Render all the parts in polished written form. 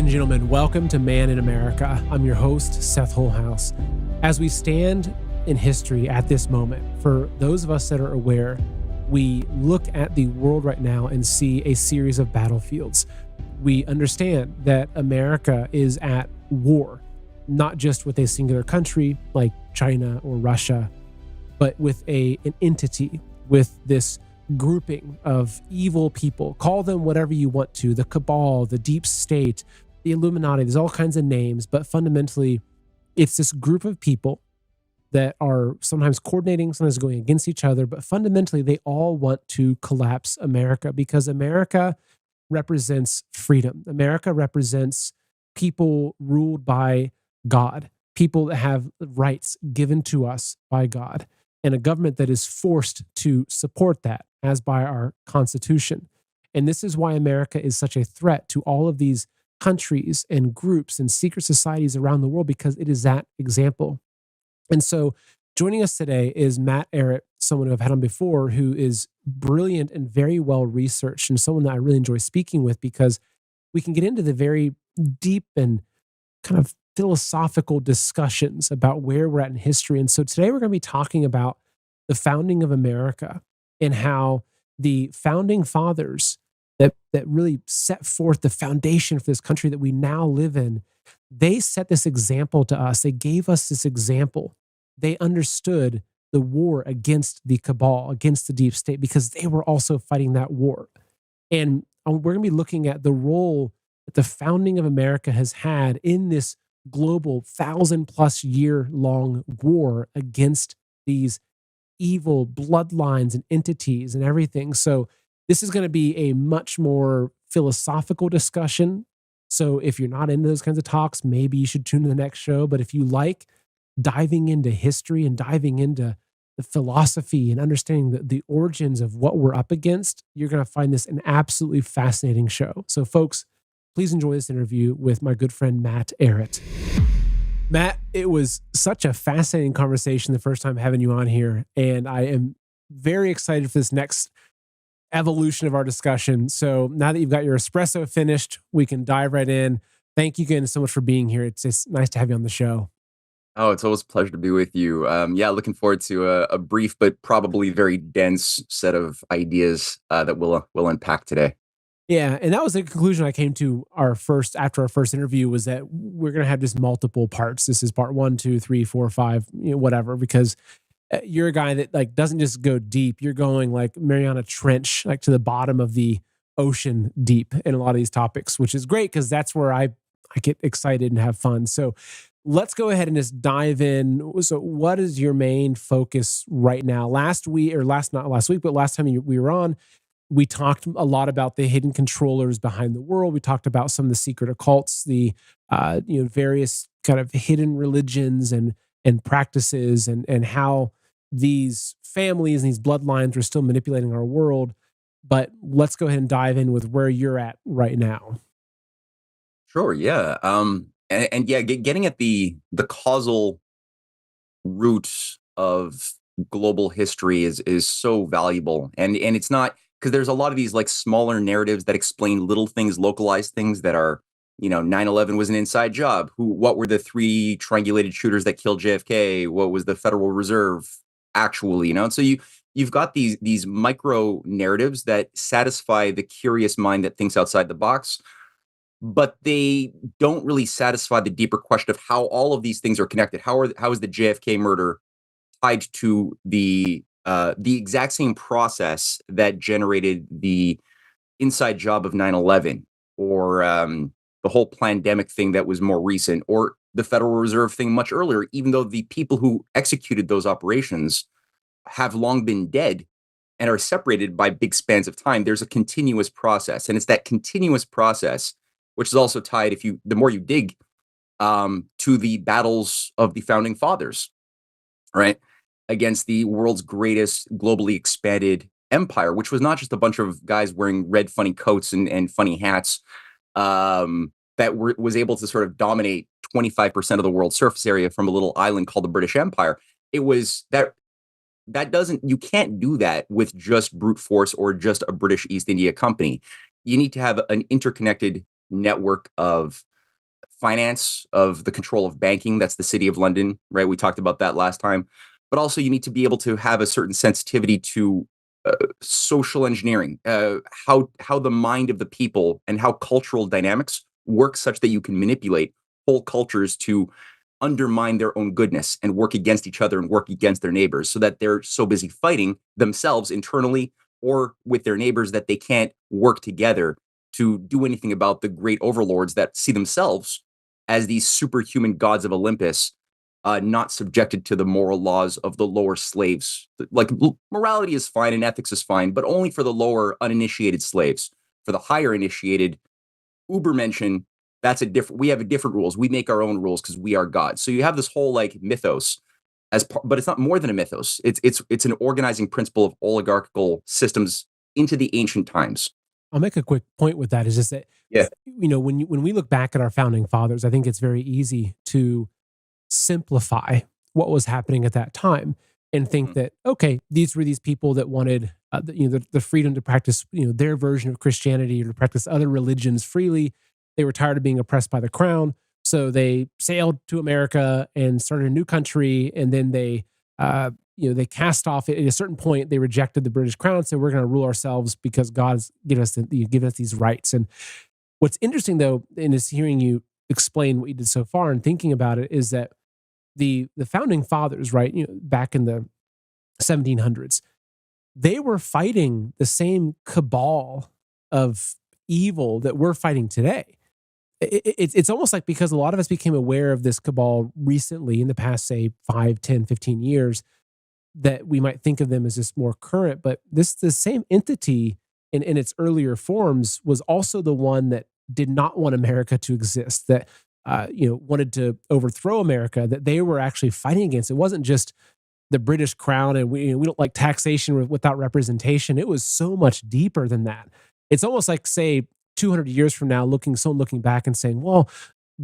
and gentlemen, welcome to Man in America. I'm your host, Seth Holhouse. As we stand in history at this moment, for those of us that are aware, we look at the world right now and see a series of battlefields. We understand that America is at war, not just with a singular country like China or Russia, but with an entity, with this grouping of evil people. Call them whatever you want to, the Cabal, the deep state, the Illuminati. There's all kinds of names, but fundamentally, it's this group of people that are sometimes coordinating, sometimes going against each other, but fundamentally, they all want to collapse America because America represents freedom. America represents people ruled by God, people that have rights given to us by God, and a government that is forced to support that, as by our Constitution. And this is why America is such a threat to all of these countries and groups and secret societies around the world, because it is that example. And so joining us today is Matt Ehret, someone who I've had on before, who is brilliant and very well researched, and someone that I really enjoy speaking with because we can get into the very deep and kind of philosophical discussions about where we're at in history. And so today we're going to be talking about the founding of America and how the founding fathers that really set forth the foundation for this country that we now live in, they set this example to us. They gave us this example. They understood the war against the cabal, against the deep state, because they were also fighting that war. And we're going to be looking at the role that the founding of America has had in this global 1,000+ year long war against these evil bloodlines and entities and everything. So this is going to be a much more philosophical discussion. So if you're not into those kinds of talks, maybe you should tune to the next show. But if you like diving into history and diving into the philosophy and understanding the origins of what we're up against, you're going to find this an absolutely fascinating show. So folks, please enjoy this interview with my good friend, Matt Ehret. Matt, it was such a fascinating conversation the first time having you on here, and I am very excited for this next evolution of our discussion. So now that you've got your espresso finished, we can dive right in. Thank you again so much for being here. It's just nice to have you on the show. Oh, it's always a pleasure to be with you. Yeah, looking forward to a brief but probably very dense set of ideas that we'll unpack today. Yeah, and that was the conclusion I came to after our first interview, was that we're going to have just multiple parts. This is part 1, 2, 3, 4, 5, whatever, because you're a guy that like doesn't just go deep. You're going like Mariana Trench, like to the bottom of the ocean deep in a lot of these topics, which is great because that's where I get excited and have fun. So let's go ahead and just dive in. So what is your main focus right now? Last time we were on, we talked a lot about the hidden controllers behind the world. We talked about some of the secret occults, the various kind of hidden religions and practices, and how these families and these bloodlines are still manipulating our world. But let's go ahead and dive in with where you're at right now. Sure, yeah. And yeah, getting at the causal roots of global history is so valuable. And it's not, because there's a lot of these like smaller narratives that explain little things, localized things that are, 9/11 was an inside job. What were the 3 triangulated shooters that killed JFK? What was the Federal Reserve actually? And so you've got these micro narratives that satisfy the curious mind that thinks outside the box, but they don't really satisfy the deeper question of how all of these things are connected. How is the JFK murder tied to the exact same process that generated the inside job of 9/11, or the whole pandemic thing that was more recent, or the Federal Reserve thing much earlier, even though the people who executed those operations have long been dead and are separated by big spans of time. There's a continuous process, and it's that continuous process which is also tied, the more you dig, to the battles of the founding fathers, right? Against the world's greatest globally expanded empire, which was not just a bunch of guys wearing red funny coats and funny hats, was able to sort of dominate 25% of the world's surface area from a little island called the British Empire. It was you can't do that with just brute force or just a British East India Company. You need to have an interconnected network of finance, of the control of banking. That's the City of London, right? We talked about that last time. But also, you need to be able to have a certain sensitivity to social engineering, how the mind of the people and how cultural dynamics work such that you can manipulate whole cultures to undermine their own goodness and work against each other and work against their neighbors, so that they're so busy fighting themselves internally or with their neighbors that they can't work together to do anything about the great overlords that see themselves as these superhuman gods of Olympus, not subjected to the moral laws of the lower slaves. Like, morality is fine and ethics is fine, but only for the lower uninitiated slaves. For the higher initiated, Ubermenschen, that's a different. We have a different rules. We make our own rules because we are gods. So you have this whole like mythos but it's not more than a mythos. It's an organizing principle of oligarchical systems into the ancient times. I'll make a quick point with that. Is just that, Yeah. when we look back at our founding fathers, I think it's very easy to simplify what was happening at that time and think Mhm. that, okay, these were these people that wanted the freedom to practice their version of Christianity or to practice other religions freely. They were tired of being oppressed by the crown, so they sailed to America and started a new country, and then they cast off at a certain point. They rejected the British crown, so we're going to rule ourselves because God's given us these rights. And what's interesting, though, in is hearing you explain what you did so far and thinking about it, is that the founding fathers, right, back in the 1700s, they were fighting the same cabal of evil that we're fighting today. It's almost like, because a lot of us became aware of this cabal recently in the past, say, 5, 10, 15 years, that we might think of them as just more current. But the same entity in its earlier forms was also the one that did not want America to exist, that wanted to overthrow America, that they were actually fighting against. It wasn't just the British crown and we don't like taxation without representation. It was so much deeper than that. It's almost like, say, 200 years from now, someone looking back and saying, well,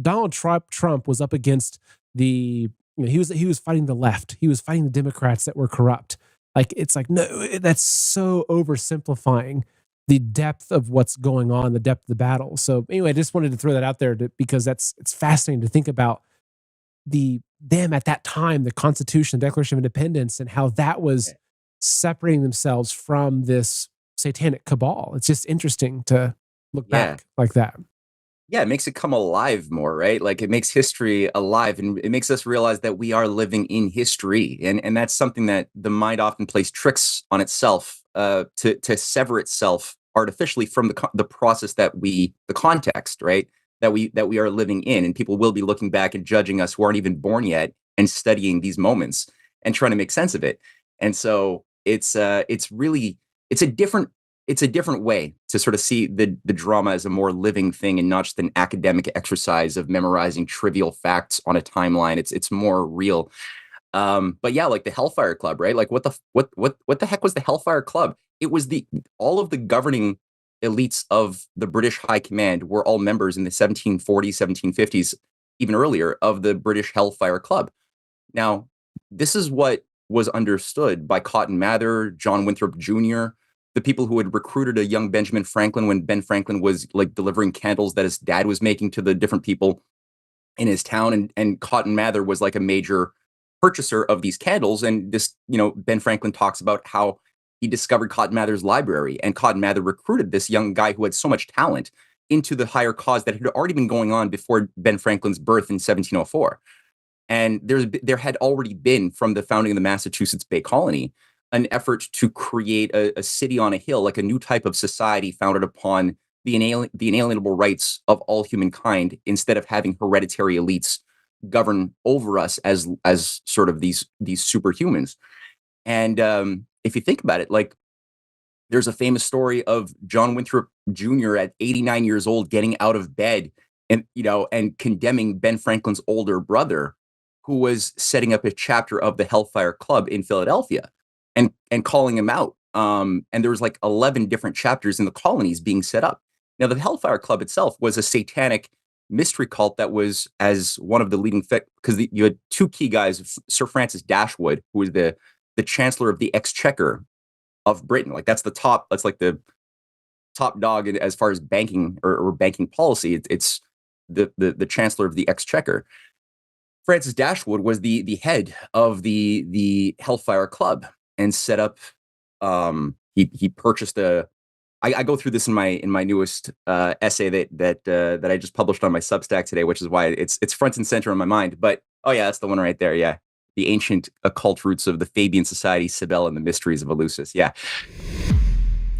Donald Trump was up against he was fighting the left. He was fighting the Democrats that were corrupt. Like, it's like, no, that's so oversimplifying the depth of what's going on, the depth of the battle. So anyway, I just wanted to throw that out there because it's fascinating to think about them at that time, the Constitution, the Declaration of Independence, and how that was separating themselves from this satanic cabal. It's just interesting to look Yeah. back like that. Yeah, it makes it come alive more, right? Like, it makes history alive, and it makes us realize that we are living in history. And that's something that the mind often plays tricks on itself, to sever itself artificially from the process the context, right? That we are living in. And people will be looking back and judging us who aren't even born yet and studying these moments and trying to make sense of it. And so it's really, it's a different way to sort of see the drama as a more living thing and not just an academic exercise of memorizing trivial facts on a timeline. It's more real. But yeah, like the Hellfire Club, right? Like, what the heck was the Hellfire Club? It was all of the governing elites of the British High Command were all members in the 1740s, 1750s, even earlier, of the British Hellfire Club. Now, this is what was understood by Cotton Mather, John Winthrop Jr., the people who had recruited a young Benjamin Franklin when Ben Franklin was like delivering candles that his dad was making to the different people in his town. And Cotton Mather was like a major purchaser of these candles. And Ben Franklin talks about how he discovered Cotton Mather's library, and Cotton Mather recruited this young guy who had so much talent into the higher cause that had already been going on before Ben Franklin's birth in 1704. And there had already been, from the founding of the Massachusetts Bay Colony, an effort to create a city on a hill, like a new type of society founded upon the inalienable rights of all humankind, instead of having hereditary elites govern over us as sort of these superhumans. And if you think about it, like, there's a famous story of John Winthrop Jr. at 89 years old getting out of bed and condemning Ben Franklin's older brother, who was setting up a chapter of the Hellfire Club in Philadelphia, and calling him out. And there was like 11 different chapters in the colonies being set up. Now, the Hellfire Club itself was a satanic mystery cult that was, as one of the leading, because you had two key guys, Sir Francis Dashwood, who was the Chancellor of the Exchequer of Britain. Like, that's like the top dog as far as banking or banking policy. It's the chancellor of the exchequer. Francis Dashwood was the head of the Hellfire Club and set up. He purchased a. I go through this in my newest essay that I just published on my Substack today, which is why it's front and center in my mind. But oh yeah, that's the one right there. Yeah, the ancient occult roots of the Fabian Society, Cabal, and the mysteries of Eleusis. Yeah.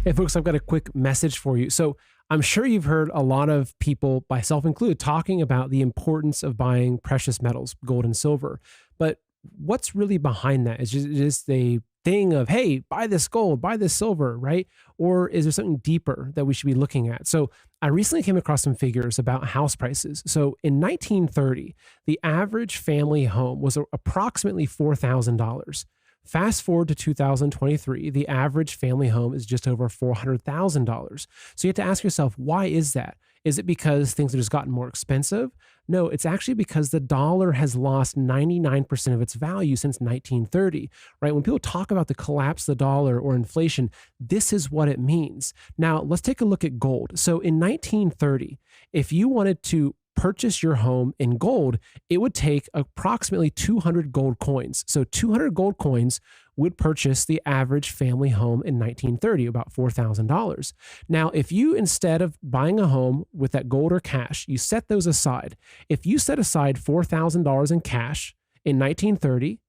Hey folks, I've got a quick message for you. So I'm sure you've heard a lot of people, myself included, talking about the importance of buying precious metals, gold and silver. But what's really behind that? Is just a thing of, hey, buy this gold, buy this silver, right? Or is there something deeper that we should be looking at? So I recently came across some figures about house prices. So in 1930, the average family home was approximately $4,000. Fast forward to 2023, the average family home is just over $400,000. So you have to ask yourself, why is that? Is it because things have just gotten more expensive? No, it's actually because the dollar has lost 99% of its value since 1930, right? When people talk about the collapse of the dollar or inflation, this is what it means. Now, let's take a look at gold. So in 1930, if you wanted to purchase your home in gold, it would take approximately 200 gold coins. So 200 gold coins would purchase the average family home in 1930, about $4,000. Now, if you, instead of buying a home with that gold or cash, you set those aside, if you set aside $4,000 in cash in 1930,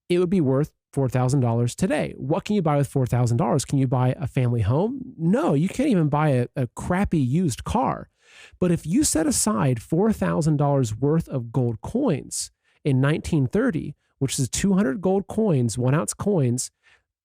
it would be worth $4,000 today. What can you buy with $4,000? Can you buy a family home? No, you can't even buy a crappy used car. But if you set aside $4,000 worth of gold coins in 1930, which is 200 gold coins, 1 ounce coins,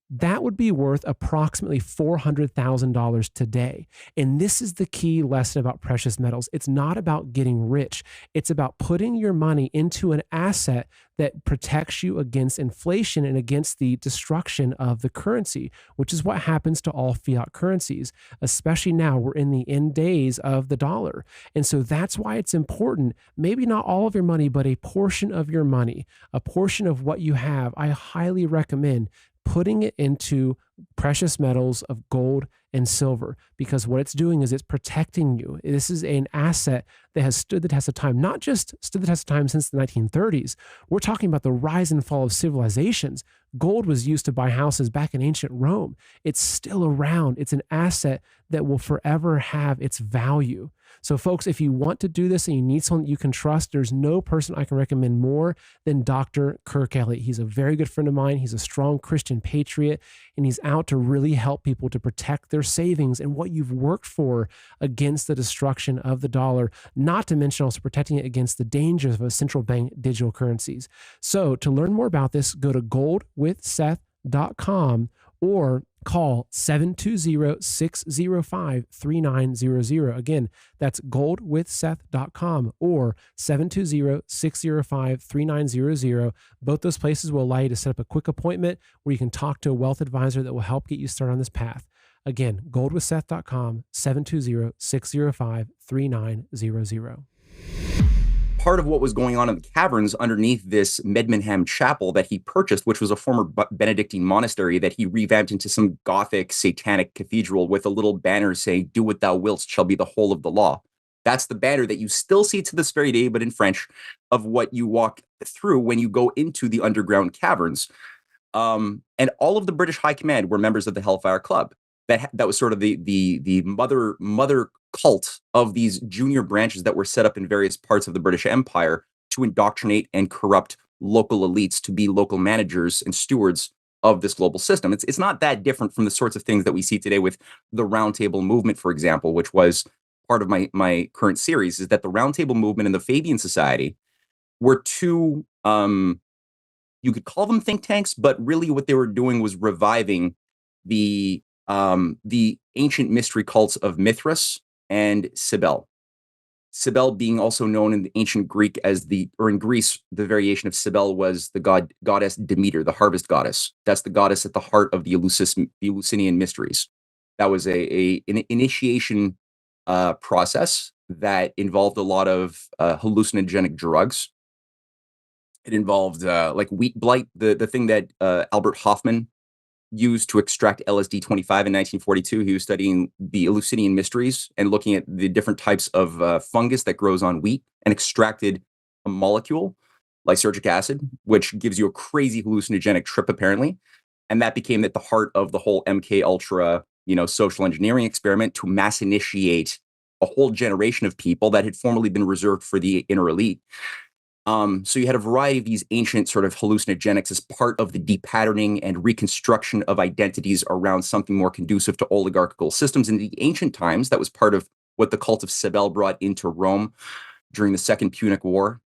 that would be worth approximately $400,000 today. And this is the key lesson about precious metals. It's not about getting rich. It's about putting your money into an asset that protects you against inflation and against the destruction of the currency, which is what happens to all fiat currencies, especially now we're in the end days of the dollar. And so that's why it's important, maybe not all of your money, but a portion of your money, a portion of what you have, I highly recommend putting it into precious metals of gold and silver, because what it's doing is it's protecting you. This is an asset that has stood the test of time, not just stood the test of time since the 1930s. We're talking about the rise and fall of civilizations. Gold was used to buy houses back in ancient Rome. It's still around. It's an asset that will forever have its value. So folks, if you want to do this and you need someone that you can trust, there's no person I can recommend more than Dr. Kirk Elliott. He's a very good friend of mine. He's a strong Christian patriot, and he's out to really help people to protect their savings and what you've worked for against the destruction of the dollar, not to mention also protecting it against the dangers of central bank digital currencies. So to learn more about this, go to goldwithseth.com or call 720-605-3900. Again, that's goldwithseth.com or 720-605-3900. Both those places will allow you to set up a quick appointment where you can talk to a wealth advisor that will help get you started on this path. Again, goldwithseth.com, 720-605-3900. Part of what was going on in the caverns underneath this Medmenham chapel that he purchased, which was a former Benedictine monastery that he revamped into some Gothic satanic cathedral with a little banner saying, "Do what thou wilt shall be the whole of the law." That's the banner that you still see to this very day, but in French, of what you walk through when you go into the underground caverns. And all of the British High Command were members of the Hellfire Club. That was sort of the mother cult of these junior branches that were set up in various parts of the British Empire to indoctrinate and corrupt local elites to be local managers and stewards of this global system. It's not that different from the sorts of things that we see today with the Round Table movement, for example, which was part of my current series, is that the Round Table movement and the Fabian Society were two, you could call them think tanks, but really what they were doing was reviving the ancient mystery cults of Mithras and Cabal. Cabal being also known in the ancient Greek as in Greece, the variation of Cabal was the goddess Demeter, the harvest goddess. That's the goddess at the heart of the Eleusinian mysteries. That was an initiation process that involved a lot of hallucinogenic drugs. It involved like wheat blight, the thing that Albert Hoffman used to extract LSD-25 in 1942. He was studying the Eleusinian mysteries and looking at the different types of fungus that grows on wheat, and extracted a molecule, lysergic acid, which gives you a crazy hallucinogenic trip, apparently. And that became at the heart of the whole MK Ultra, social engineering experiment to mass initiate a whole generation of people that had formerly been reserved for the inner elite. So you had a variety of these ancient sort of hallucinogenics as part of the depatterning and reconstruction of identities around something more conducive to oligarchical systems. In the ancient times, that was part of what the cult of Cabal brought into Rome during the Second Punic War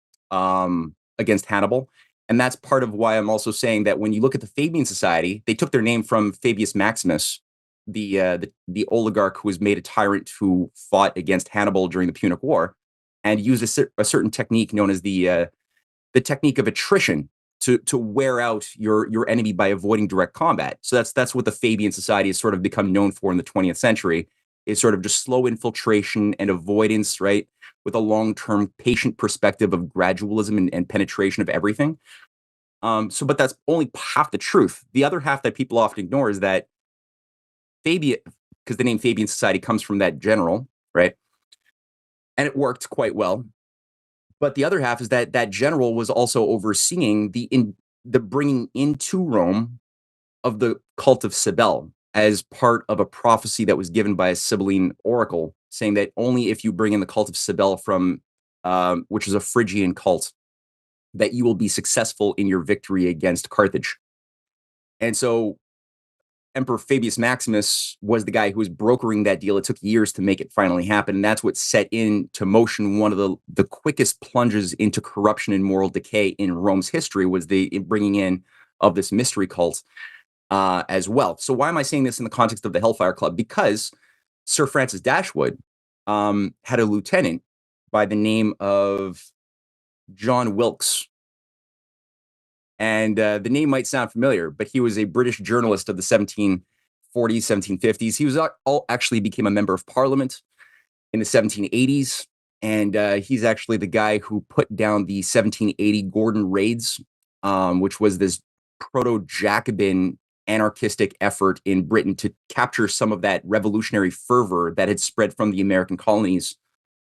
against Hannibal. And that's part of why I'm also saying that when you look at the Fabian Society, they took their name from Fabius Maximus, the oligarch who was made a tyrant who fought against Hannibal during the Punic War, and used a certain technique known as the technique of attrition to wear out your enemy by avoiding direct combat. So that's what the Fabian Society has sort of become known for in the 20th century, is sort of just slow infiltration and avoidance, right? With a long-term patient perspective of gradualism and penetration of everything. But that's only half the truth. The other half that people often ignore is that Fabian, because the name Fabian Society comes from that general, right? And it worked quite well. But the other half is that that general was also overseeing the bringing into Rome of the cult of Cabal as part of a prophecy that was given by a Sibylline oracle, saying that only if you bring in the cult of Cabal from, which is a Phrygian cult, that you will be successful in your victory against Carthage. And so Emperor Fabius Maximus was the guy who was brokering that deal. It took years to make it finally happen. And that's what set into motion one of the quickest plunges into corruption and moral decay in Rome's history, was the bringing in of this mystery cult as well. So why am I saying this in the context of the Hellfire Club? Because Sir Francis Dashwood had a lieutenant by the name of John Wilkes. And the name might sound familiar, but he was a British journalist of the 1740s, 1750s. He was actually became a member of parliament in the 1780s. And he's actually the guy who put down the 1780 Gordon raids, which was this proto-Jacobin anarchistic effort in Britain to capture some of that revolutionary fervor that had spread from the American colonies,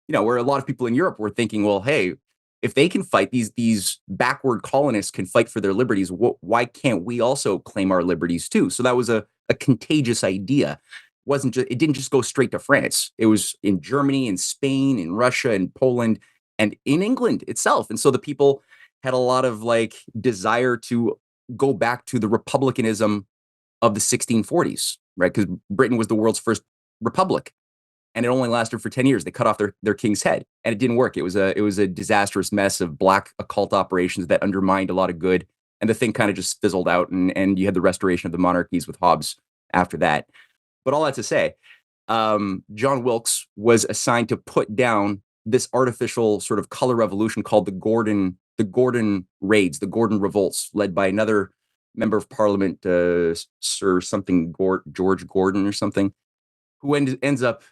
where a lot of people in Europe were thinking, well, hey, if they can fight, these backward colonists can fight for their liberties, why can't we also claim our liberties too? So that was a contagious idea. It didn't just go straight to France. It was in Germany and Spain and Russia and Poland and in England itself. And so the people had a lot of desire to go back to the republicanism of the 1640s, right? Because Britain was the world's first republic. And it only lasted for 10 years. They cut off their king's head, and it didn't work. It was a disastrous mess of black occult operations that undermined a lot of good. And the thing kind of just fizzled out, and you had the restoration of the monarchies with Hobbes after that. But all that to say, John Wilkes was assigned to put down this artificial sort of color revolution called the Gordon raids, the Gordon revolts, led by another member of parliament, Sir something George Gordon or something, who ends up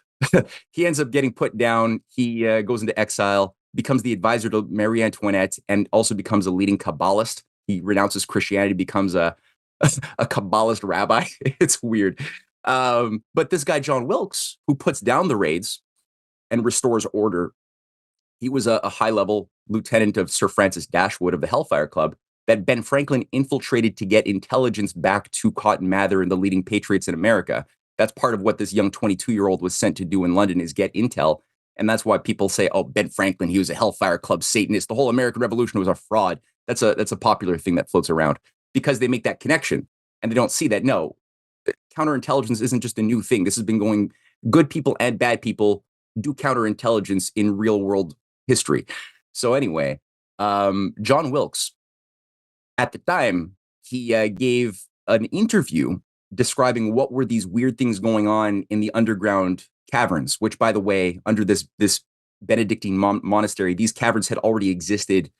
he ends up getting put down. He goes into exile, becomes the advisor to Marie Antoinette, and also becomes a leading Kabbalist. He renounces Christianity, becomes a Kabbalist rabbi. It's weird. But this guy, John Wilkes, who puts down the raids and restores order, he was a high-level lieutenant of Sir Francis Dashwood of the Hellfire Club that Ben Franklin infiltrated to get intelligence back to Cotton Mather and the leading patriots in America. That's part of what this young 22-year-old was sent to do in London, is get intel. And that's why people say, oh, Ben Franklin, he was a Hellfire Club Satanist. The whole American Revolution was a fraud. That's a popular thing that floats around, because they make that connection and they don't see that, no, counterintelligence isn't just a new thing. This has been going, good people and bad people do counterintelligence in real world history. So anyway, John Wilkes, at the time, he gave an interview describing what were these weird things going on in the underground caverns, which, by the way, under this Benedictine monastery, these caverns had already existed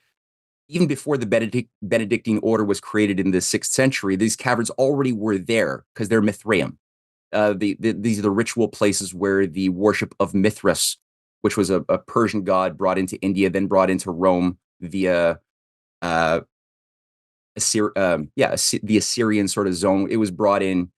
even before the Benedictine order was created in the 6th century. These caverns already were there because they're Mithraeum. These are the ritual places where the worship of Mithras, which was a Persian god brought into India, then brought into Rome via the Assyrian sort of zone. It was brought in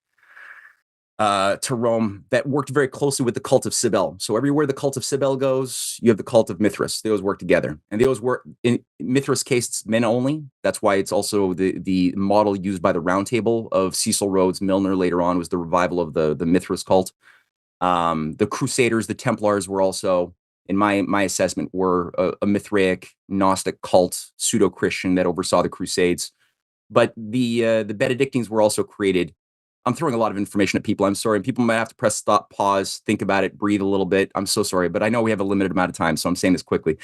to Rome that worked very closely with the cult of Cybele. So everywhere the cult of Cybele goes, you have the cult of Mithras. They always work together, and they always work in Mithras' case. It's men only. That's why it's also the model used by the Round Table of Cecil Rhodes Milner later on was the revival of the Mithras cult. The Crusaders, the Templars were also, in my assessment, were a Mithraic Gnostic cult, pseudo-Christian that oversaw the Crusades. But the Benedictines were also created. I'm throwing a lot of information at people. I'm sorry. And people might have to press stop, pause, think about it, breathe a little bit. I'm so sorry, but I know we have a limited amount of time, so I'm saying this quickly.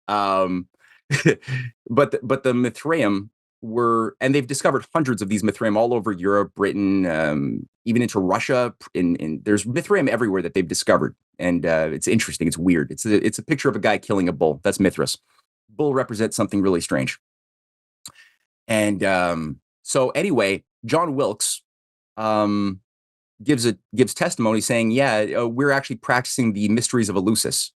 But the Mithraeum were, and they've discovered hundreds of these Mithraeum all over Europe, Britain, even into Russia. There's Mithraeum everywhere that they've discovered, and it's interesting. It's weird. It's a picture of a guy killing a bull. That's Mithras. Bull represents something really strange. And so anyway, John Wilkes gives testimony saying, we're actually practicing the mysteries of Eleusis.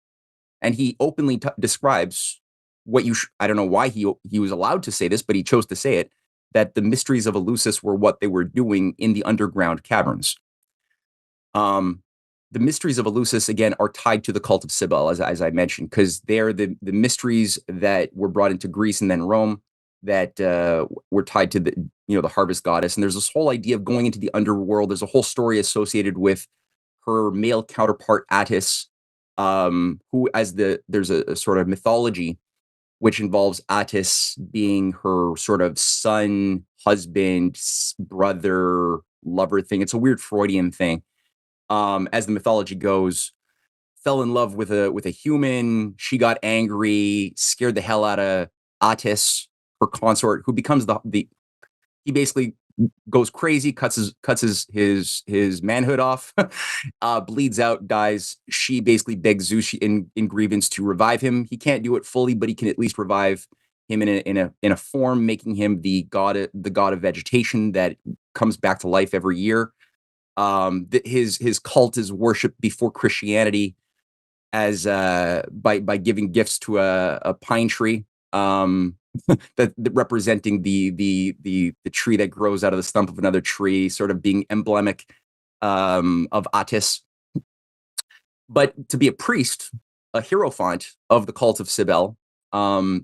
And he openly describes what I don't know why he was allowed to say this, but he chose to say it, that the mysteries of Eleusis were what they were doing in the underground caverns. The mysteries of Eleusis, again, are tied to the cult of Cybele, as I mentioned, because they're the mysteries that were brought into Greece and then Rome that were tied to the harvest goddess. And there's this whole idea of going into the underworld. There's a whole story associated with her male counterpart Attis, who there's a sort of mythology which involves Attis being her sort of son, husband, brother, lover thing. It's a weird Freudian thing. As the mythology goes, fell in love with a human. She got angry, scared the hell out of Attis, her consort, who becomes he basically goes crazy, cuts his manhood off, bleeds out, dies. She basically begs Zeus in grievance to revive him. He can't do it fully, but he can at least revive him in a form, making him the god of vegetation that comes back to life every year. His cult is worshipped before Christianity as by giving gifts to a pine tree. That representing the tree that grows out of the stump of another tree, sort of being emblematic of Attis. But to be a priest, a hierophant of the cult of Cybele,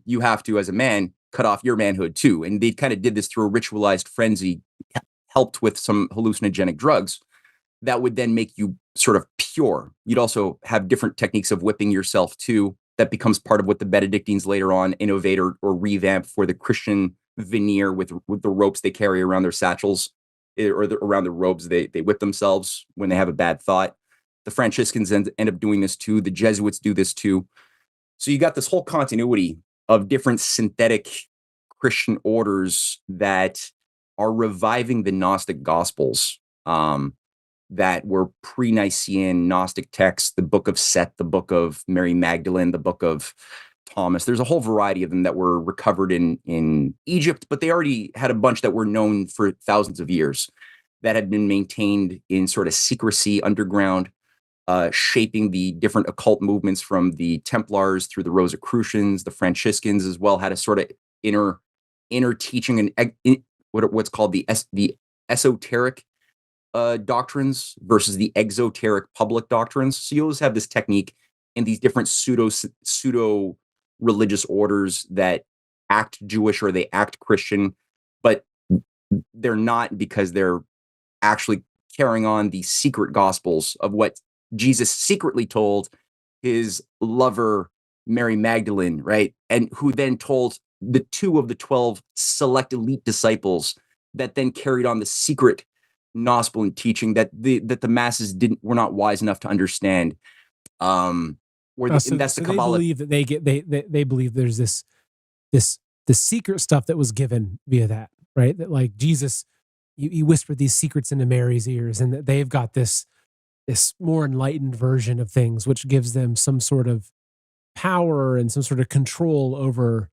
you have to, as a man, cut off your manhood too. And they kind of did this through a ritualized frenzy, helped with some hallucinogenic drugs that would then make you sort of pure. You'd also have different techniques of whipping yourself too. That becomes part of what the Benedictines later on innovate or revamp for the Christian veneer with the ropes they carry around their satchels or around the robes they whip themselves when they have a bad thought. The Franciscans end up doing this too. The Jesuits do this too. So you got this whole continuity of different synthetic Christian orders that are reviving the Gnostic Gospels. That were pre-Nicene Gnostic texts, the Book of Set, the Book of Mary Magdalene, the Book of Thomas. There's a whole variety of them that were recovered in Egypt, but they already had a bunch that were known for thousands of years that had been maintained in sort of secrecy underground, shaping the different occult movements from the Templars through the Rosicrucians. The Franciscans as well had a sort of inner teaching and what's called the esoteric doctrines versus the exoteric public doctrines. So you always have this technique in these different pseudo religious orders that act Jewish or they act Christian, but they're not, because they're actually carrying on the secret gospels of what Jesus secretly told his lover Mary Magdalene, right? And who then told the 2 of the 12 select elite disciples that then carried on the secret gospel and teaching that the masses were not wise enough to understand. And that's the Cabal. They believe that they believe there's this secret stuff that was given via that, right? That like Jesus, he whispered these secrets into Mary's ears, and that they've got this more enlightened version of things, which gives them some sort of power and some sort of control over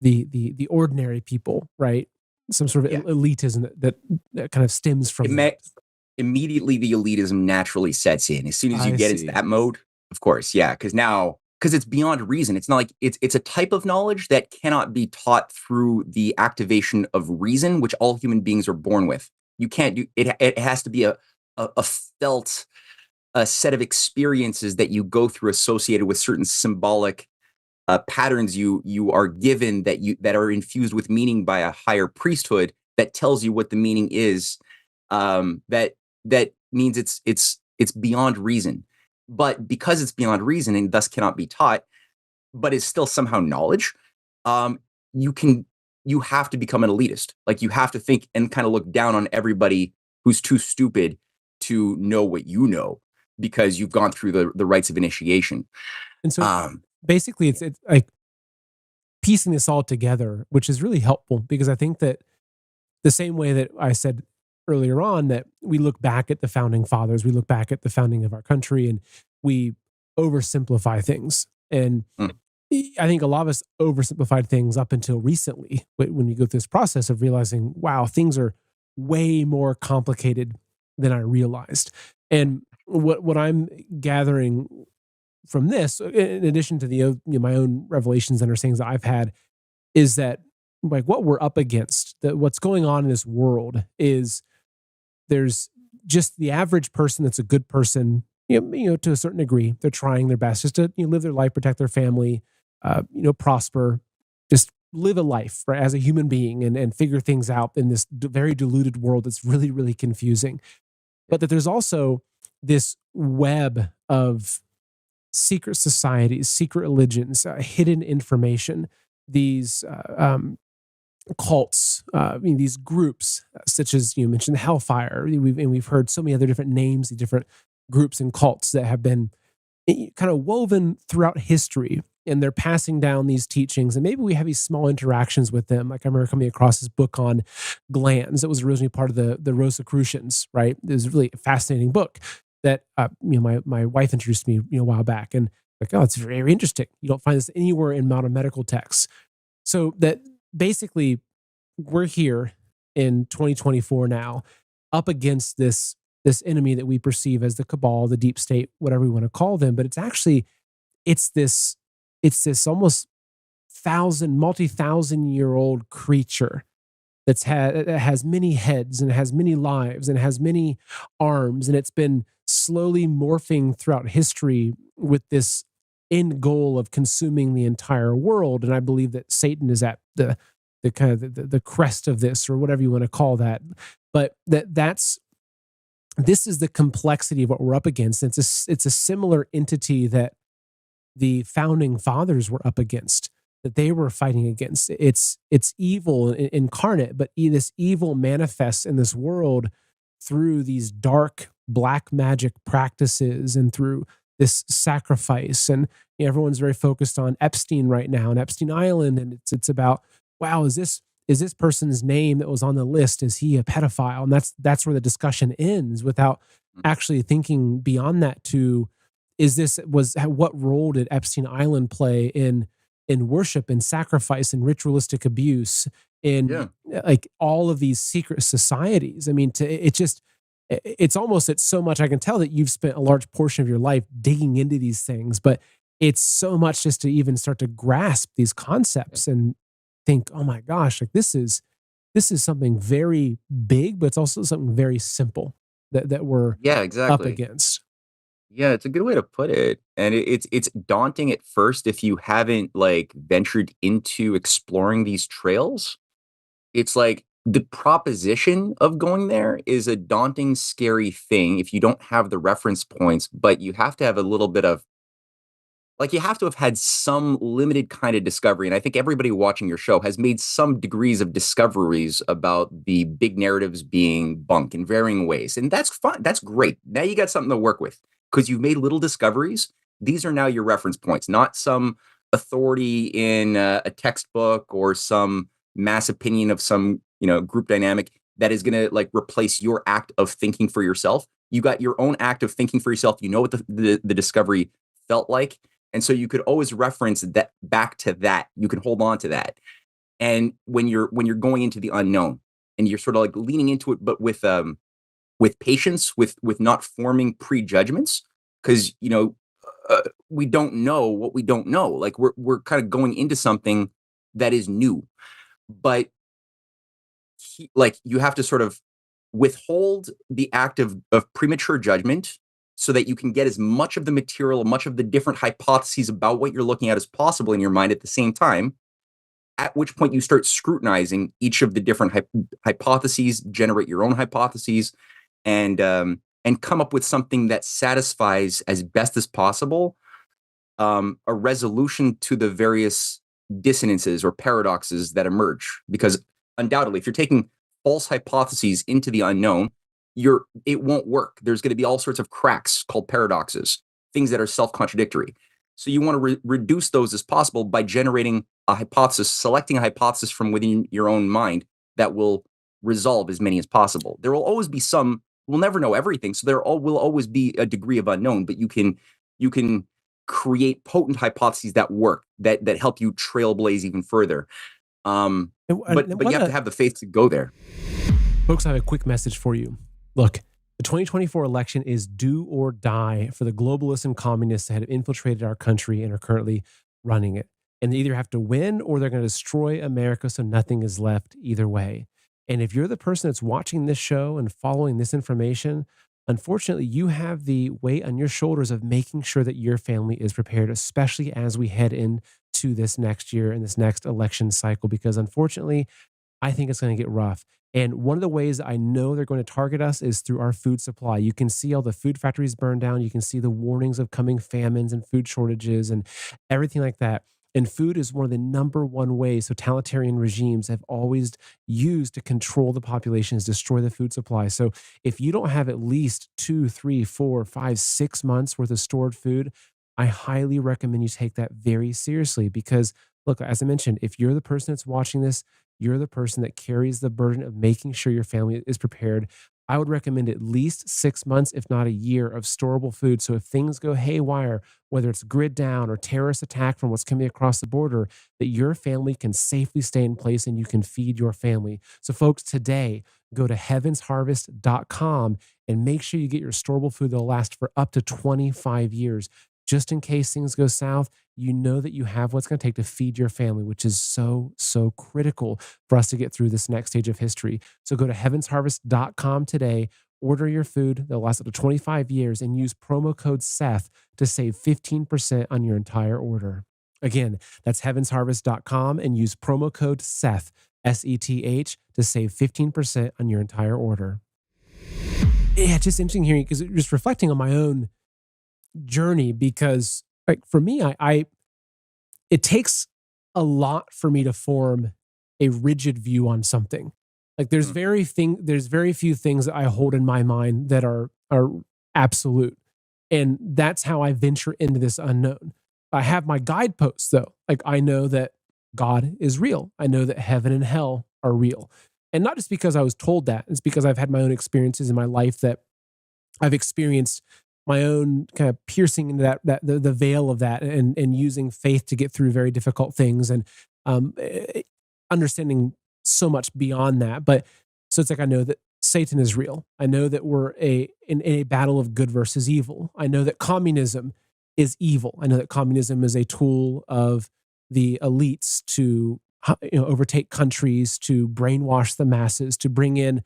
the ordinary people, right? Some sort of elitism that kind of stems from immediately the elitism naturally sets in as soon as you get into that mode. Of course, yeah, because now because it's beyond reason. It's not like it's a type of knowledge that cannot be taught through the activation of reason, which all human beings are born with. You can't do it. It has to be a felt a set of experiences that you go through associated with certain symbolic patterns you are given that are infused with meaning by a higher priesthood that tells you what the meaning is. That means it's beyond reason. But because it's beyond reason and thus cannot be taught, but is still somehow knowledge, um, you have to become an elitist. Like you have to think and kind of look down on everybody who's too stupid to know what you know because you've gone through the rites of initiation. And so Um, basically it's like piecing this all together, which is really helpful because I think that the same way that I said earlier on that we look back at the founding fathers, we look back at the founding of our country and we oversimplify things. And mm, I think a lot of us oversimplified things up until recently when you go through this process of realizing, wow, things are way more complicated than I realized. And what I'm gathering from this, in addition to the my own revelations and understandings that I've had, is that like what we're up against, that what's going on in this world is there's just the average person that's a good person, to a certain degree. They're trying their best just to live their life, protect their family, prosper, just live a life right as a human being and figure things out in this very diluted world that's really really confusing. But that there's also this web of secret societies, secret religions, hidden information, these cults, these groups, such as you mentioned, Hellfire. We've heard so many other different names, the different groups and cults that have been kind of woven throughout history, and they're passing down these teachings. And maybe we have these small interactions with them. Like I remember coming across this book on glands that was originally part of the Rosicrucians. Right, it was a really fascinating book that my wife introduced me a while back, and like, oh, it's very interesting. You don't find this anywhere in modern medical texts. So that basically we're here in 2024 now, up against this enemy that we perceive as the cabal, the deep state, whatever we want to call them. But it's actually it's this almost multi-thousand year old creature that has many heads and has many lives and has many arms, and it's been slowly morphing throughout history with this end goal of consuming the entire world. And I believe that Satan is at the kind of the crest of this, or whatever you want to call that. But this is the complexity of what we're up against. It's a similar entity that the founding fathers were up against, that they were fighting against. It's evil incarnate, but this evil manifests in this world through these dark black magic practices and through this sacrifice. And everyone's very focused on Epstein right now and Epstein Island, and it's about, wow, is this person's name that was on the list, is he a pedophile? And that's where the discussion ends, without actually thinking beyond that to, what role did Epstein Island play in worship and sacrifice and ritualistic abuse in like all of these secret societies? I mean, it's so much. I can tell that you've spent a large portion of your life digging into these things, but it's so much just to even start to grasp these concepts and think, oh my gosh, like this is something very big, but it's also something very simple that we're yeah, up exactly. against. Yeah, it's a good way to put it. And it's daunting at first if you haven't like ventured into exploring these trails. It's like the proposition of going there is a daunting, scary thing if you don't have the reference points, but you have to have a little bit of like you have to have had some limited kind of discovery. And I think everybody watching your show has made some degrees of discoveries about the big narratives being bunk in varying ways. And that's fun. That's great. Now you got something to work with because you've made little discoveries. These are now your reference points, not some authority in a textbook or some mass opinion of some, group dynamic that is going to like replace your act of thinking for yourself. You got your own act of thinking for yourself. You know what the discovery felt like. And so you could always reference that back to that. You can hold on to that. And when you're going into the unknown and you're sort of like leaning into it, but with patience, with not forming prejudgments, because we don't know what we don't know. Like we're kind of going into something that is new, but like you have to sort of withhold the act of premature judgment so that you can get as much of the material, much of the different hypotheses about what you're looking at as possible in your mind at the same time, at which point you start scrutinizing each of the different hypotheses, generate your own hypotheses, and come up with something that satisfies as best as possible a resolution to the various dissonances or paradoxes that emerge. Because undoubtedly, if you're taking false hypotheses into the unknown, it won't work. There's going to be all sorts of cracks called paradoxes, things that are self-contradictory. So you want to reduce those as possible by generating a hypothesis, selecting a hypothesis from within your own mind that will resolve as many as possible. There will always be some, we'll never know everything, so there will always be a degree of unknown, but you can create potent hypotheses that work, that help you trailblaze even further. But you have to have the faith to go there. Folks, I have a quick message for you. Look, the 2024 election is do or die for the globalists and communists that have infiltrated our country and are currently running it. And they either have to win or they're going to destroy America so nothing is left either way. And if you're the person that's watching this show and following this information, unfortunately, you have the weight on your shoulders of making sure that your family is prepared, especially as we head into this next year and this next election cycle, because unfortunately, I think it's going to get rough. And one of the ways I know they're going to target us is through our food supply. You can see all the food factories burned down. You can see the warnings of coming famines and food shortages and everything like that. And food is one of the number one ways totalitarian regimes have always used to control the population, is destroy the food supply. So if you don't have at least 2, 3, 4, 5, 6 months worth of stored food, I highly recommend you take that very seriously. Because look, as I mentioned, if you're the person that's watching this, you're the person that carries the burden of making sure your family is prepared. I would recommend at least 6 months, if not a year, of storable food. So if things go haywire, whether it's grid down or terrorist attack from what's coming across the border, that your family can safely stay in place and you can feed your family. So folks, today, go to heavensharvest.com and make sure you get your storable food that'll last for up to 25 years. Just in case things go south, you know that you have what's going to take to feed your family, which is so, so critical for us to get through this next stage of history. So go to heavensharvest.com today, order your food that'll last up to 25 years, and use promo code Seth to save 15% on your entire order. Again, that's heavensharvest.com and use promo code Seth, S-E-T-H, to save 15% on your entire order. Yeah, it's just interesting hearing, because just reflecting on my own journey, because like for me, it takes a lot for me to form a rigid view on something. Like there's very few things that I hold in my mind that are absolute. And that's how I venture into this unknown. I have my guideposts though. Like I know that God is real. I know that heaven and hell are real. And not just because I was told that, it's because I've had my own experiences in my life that I've experienced my own kind of piercing into the veil of that, and using faith to get through very difficult things, and understanding so much beyond that. But so it's like, I know that Satan is real. I know that we're in a battle of good versus evil. I know that communism is evil. I know that communism is a tool of the elites to overtake countries, to brainwash the masses, to bring in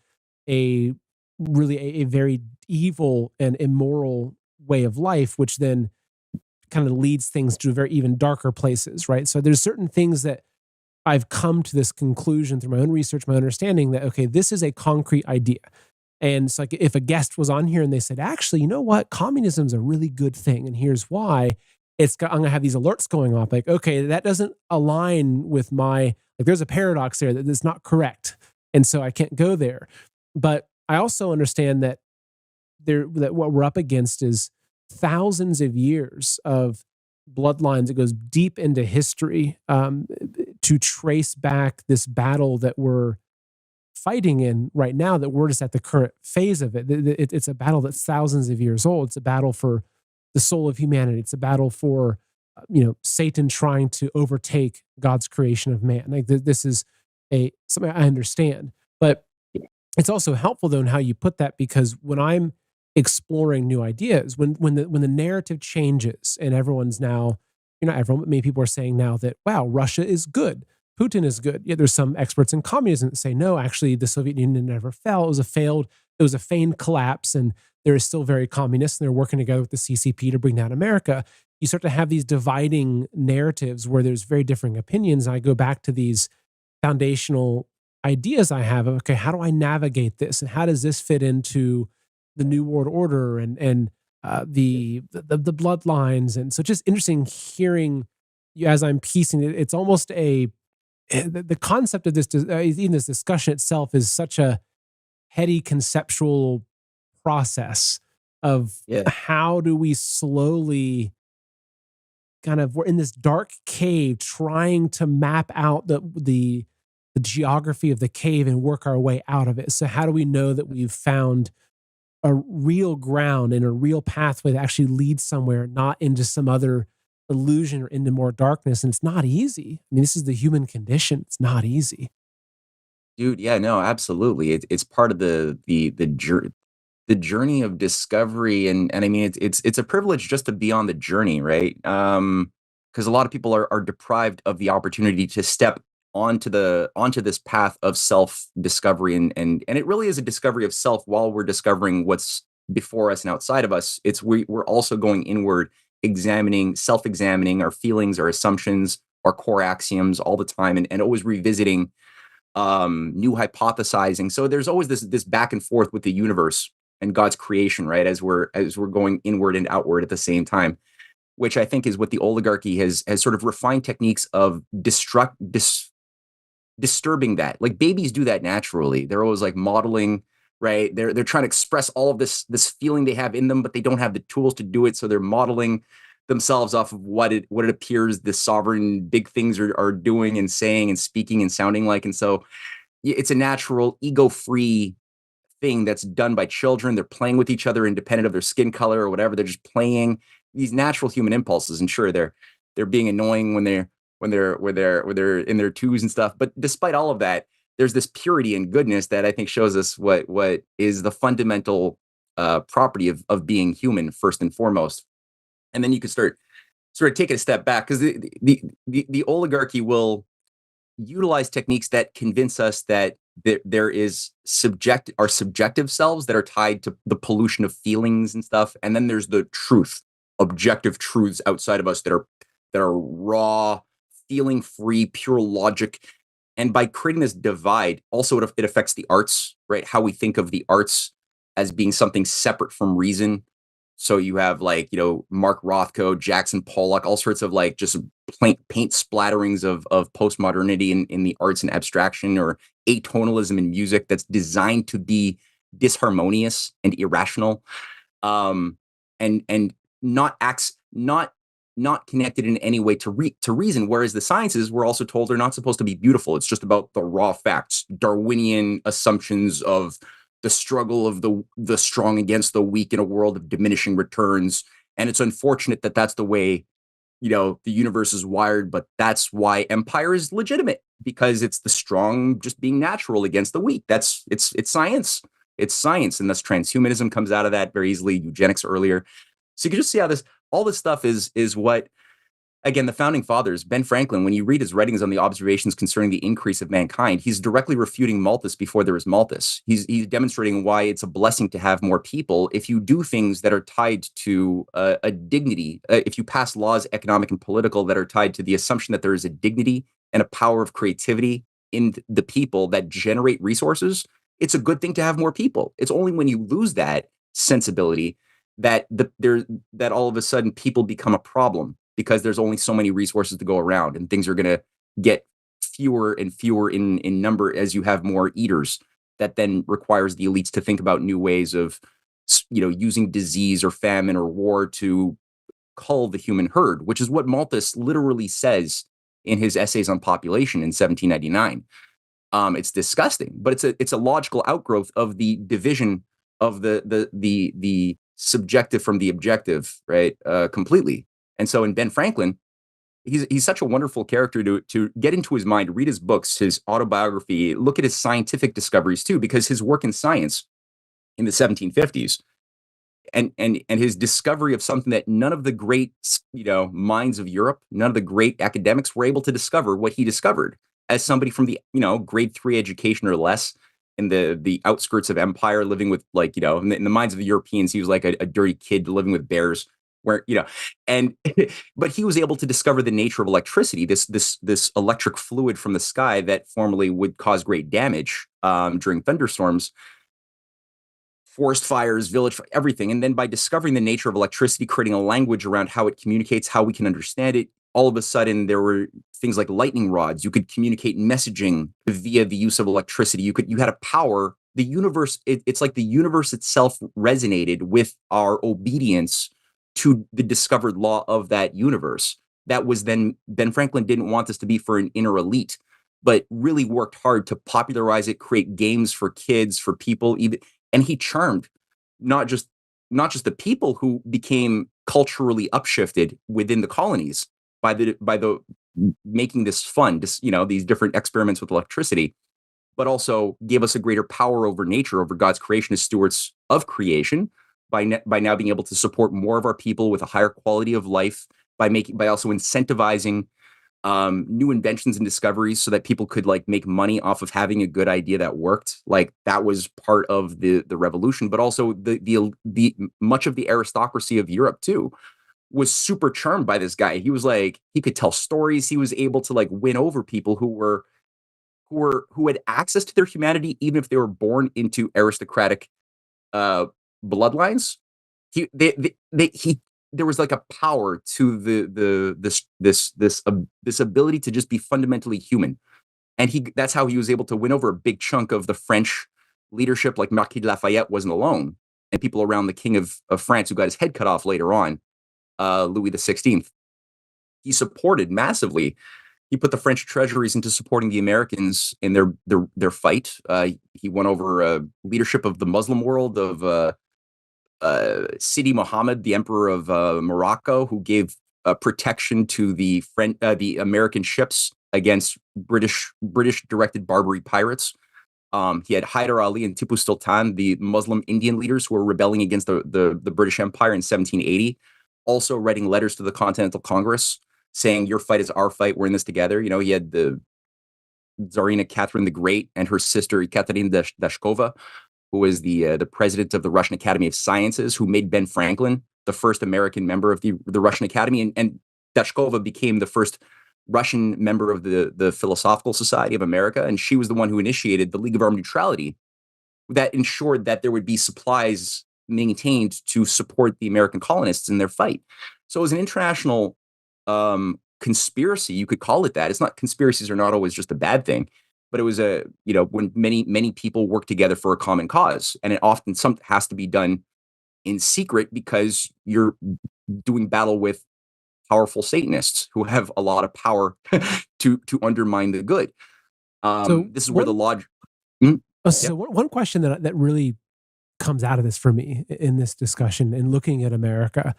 a very evil and immoral way of life, which then kind of leads things to very even darker places, right? So there's certain things that I've come to this conclusion through my own research, my understanding that, okay, this is a concrete idea. And it's like if a guest was on here and they said, actually, you know what? Communism is a really good thing. And here's why. I'm going to have these alerts going off. Like, okay, that doesn't align with there's a paradox there that's not correct. And so I can't go there. But I also understand that what we're up against is thousands of years of bloodlines that goes deep into history, to trace back this battle that we're fighting in right now, that we're just at the current phase of it. It's a battle that's thousands of years old. It's a battle for the soul of humanity. It's a battle for Satan trying to overtake God's creation of man. Like this is something I understand, but it's also helpful though in how you put that, because when I'm exploring new ideas. When the narrative changes and everyone's now, not everyone, but many people are saying now that, wow, Russia is good. Putin is good. Yeah, there's some experts in communism that say, no, actually, the Soviet Union never fell. It was a feigned collapse, and they're still very communist, and they're working together with the CCP to bring down America. You start to have these dividing narratives where there's very differing opinions. I go back to these foundational ideas I have of, okay, how do I navigate this, and how does this fit into the new world order, and the bloodlines. And so just interesting hearing you as I'm piecing it. It's almost the concept of even this discussion itself is such a heady conceptual process of Yeah. how do we slowly we're in this dark cave trying to map out the geography of the cave and work our way out of it. So how do we know that we've found a real ground and a real pathway that actually leads somewhere, not into some other illusion or into more darkness? And it's not easy. I mean, this is the human condition. It's not easy. Dude, yeah, no, absolutely. It's part of the journey of discovery, and I mean, it's a privilege just to be on the journey, right? Because a lot of people are deprived of the opportunity to step onto this path of self-discovery, and it really is a discovery of self while we're discovering what's before us and outside of us. We're also going inward, self-examining our feelings, our assumptions, our core axioms all the time, and always revisiting new hypothesizing. So there's always this back and forth with the universe and God's creation, right? As we're going inward and outward at the same time, which I think is what the oligarchy has sort of refined techniques of disturbing that. Like babies do that naturally. They're always like modeling, right? They're trying to express all of this feeling they have in them, but they don't have the tools to do it. So they're modeling themselves off of what it appears the sovereign big things are doing and saying and speaking and sounding like. And so it's a natural ego-free thing that's done by children. They're playing with each other independent of their skin color or whatever. They're just playing these natural human impulses. And sure, they're being annoying when they're in their twos and stuff. But despite all of that, there's this purity and goodness that I think shows us what is the fundamental property of being human first and foremost. And then you could start sort of taking a step back, because the oligarchy will utilize techniques that convince us that there is our subjective selves that are tied to the pollution of feelings and stuff, and then there's the truth, objective truths outside of us that are raw, feeling free, pure logic. And by creating this divide, also it affects the arts, right? How we think of the arts as being something separate from reason. So you have like, Mark Rothko, Jackson Pollock, all sorts of like just paint splatterings of postmodernity in the arts and abstraction, or atonalism in music that's designed to be disharmonious and irrational, and not connected in any way to reason. Whereas the sciences, we're also told, are not supposed to be beautiful. It's just about the raw facts, Darwinian assumptions of the struggle of the strong against the weak in a world of diminishing returns. And it's unfortunate that that's the way, the universe is wired, but that's why empire is legitimate, because it's the strong just being natural against the weak. It's science. It's science. And thus transhumanism comes out of that very easily, eugenics earlier. So you can just see how all this stuff is what, again, the founding fathers, Ben Franklin, when you read his writings on the observations concerning the increase of mankind, he's directly refuting Malthus before there was Malthus. He's demonstrating why it's a blessing to have more people if you do things that are tied to a dignity. If you pass laws, economic and political, that are tied to the assumption that there is a dignity and a power of creativity in the people that generate resources, it's a good thing to have more people. It's only when you lose that sensibility that that all of a sudden people become a problem, because there's only so many resources to go around, and things are going to get fewer and fewer in number as you have more eaters. That then requires the elites to think about new ways of, using disease or famine or war to cull the human herd, which is what Malthus literally says in his essays on population in 1799. It's disgusting, but it's a logical outgrowth of the division of the subjective from the objective, right? Completely. And so in Ben Franklin, he's such a wonderful character to get into his mind, read his books, his autobiography, look at his scientific discoveries too, because his work in science in the 1750s and his discovery of something that none of the great, minds of Europe, none of the great academics were able to discover what he discovered as somebody from the, grade 3 education or less in the outskirts of empire, living with in the minds of the Europeans, he was like a dirty kid living with bears where, and but he was able to discover the nature of electricity, this electric fluid from the sky that formerly would cause great damage during thunderstorms, forest fires, everything. And then by discovering the nature of electricity, creating a language around how it communicates, how we can understand it, all of a sudden there were things like lightning rods. You could communicate messaging via the use of electricity. You had a power. The universe, it's like the universe itself resonated with our obedience to the discovered law of that universe. That was then Ben Franklin didn't want this to be for an inner elite, but really worked hard to popularize it, create games for kids, for people, even, and he charmed not just the people who became culturally upshifted within the colonies by the making this fun, these different experiments with electricity, but also gave us a greater power over nature, over God's creation as stewards of creation, by now being able to support more of our people with a higher quality of life, by also incentivizing new inventions and discoveries so that people could make money off of having a good idea that worked. That was part of the revolution, but also the much of the aristocracy of Europe too was super charmed by this guy. He was he could tell stories. He was able to win over people who had access to their humanity, even if they were born into aristocratic bloodlines. There was a power to this ability to just be fundamentally human, and that's how he was able to win over a big chunk of the French leadership. Like Marquis de Lafayette wasn't alone, and people around the King of France, who got his head cut off later on, Louis XVI. He supported massively. He put the French treasuries into supporting the Americans in their fight. He won over leadership of the Muslim world, of Sidi Mohammed, the Emperor of Morocco, who gave protection to the American ships against British directed Barbary pirates. He had Hyder Ali and Tipu Sultan, the Muslim Indian leaders who were rebelling against the British Empire in 1780, also writing letters to the Continental Congress saying, "Your fight is our fight. We're in this together." He had the Tsarina Catherine the Great and her sister Ekaterina Dashkova, who was the president of the Russian Academy of Sciences, who made Ben Franklin the first American member of the Russian Academy, and Dashkova became the first Russian member of the Philosophical Society of America, and she was the one who initiated the League of Armed Neutrality that ensured that there would be supplies maintained to support the American colonists in their fight. So it was an international conspiracy, you could call it that. It's not, conspiracies are not always just a bad thing, but it was when many people work together for a common cause, and it often has to be done in secret because you're doing battle with powerful Satanists who have a lot of power to undermine the good. This is where the logic. So one question that really comes out of this for me in this discussion and looking at America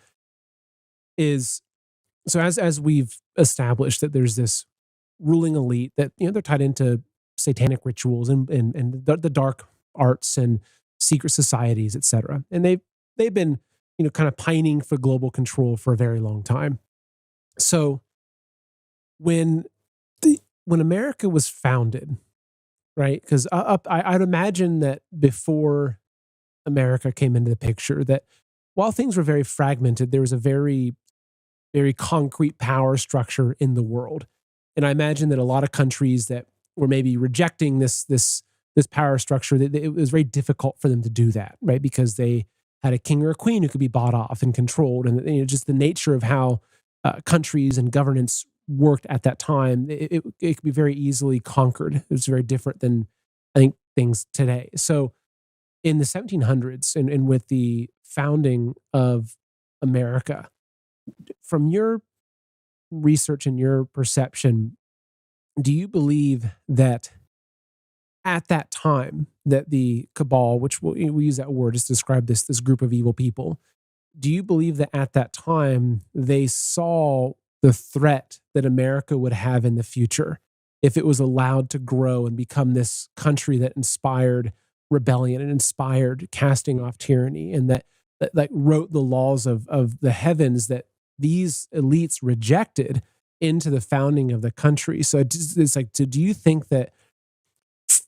is, so as we've established that there's this ruling elite that they're tied into satanic rituals and the dark arts and secret societies, etc. And they've been kind of pining for global control for a very long time. So when America was founded, right? Because I'd imagine that before America came into the picture, that while things were very fragmented, there was a very, very concrete power structure in the world. And I imagine that a lot of countries that were maybe rejecting this power structure, that it was very difficult for them to do that, right? Because they had a king or a queen who could be bought off and controlled, and just the nature of how countries and governance worked at that time, it could be very easily conquered. It was very different than, I think, things today. So in the 1700s and with the founding of America, from your research and your perception, do you believe that at that time that the Cabal, which we use that word to describe this group of evil people, do you believe that at that time they saw the threat that America would have in the future if it was allowed to grow and become this country that inspired rebellion and inspired casting off tyranny, and that that like wrote the laws of the heavens that these elites rejected into the founding of the country. So it's like, so do you think that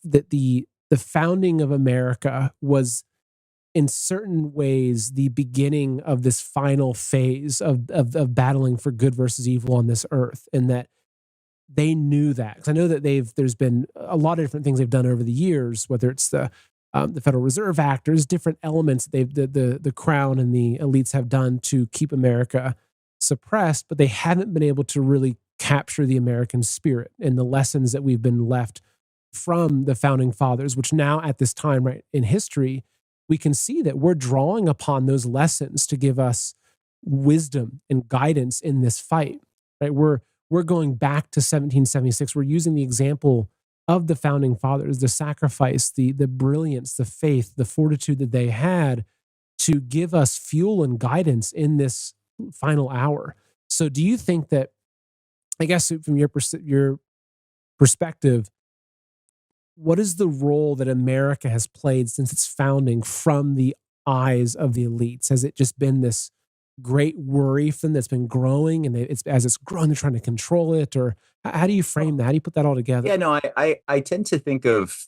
the founding of America was in certain ways the beginning of this final phase of battling for good versus evil on this earth, and that they knew that? Because I know that there's been a lot of different things they've done over the years, whether it's the Federal Reserve Act, there's different elements the crown and the elites have done to keep America suppressed, but they haven't been able to really capture the American spirit and the lessons that we've been left from the founding fathers, which now at this time, right, in history, we can see that we're drawing upon those lessons to give us wisdom and guidance in this fight, right? We're going back to 1776. We're using the example of the founding fathers, the sacrifice, the brilliance, the faith, the fortitude that they had to give us fuel and guidance in this final hour. So do you think that, I guess from your perspective, what is the role that America has played since its founding from the eyes of the elites? Has it just been this great worry for them that's been growing, and as it's grown, they're trying to control it? Or how do you frame that? How do you put that all together? Yeah, no, I tend to think of,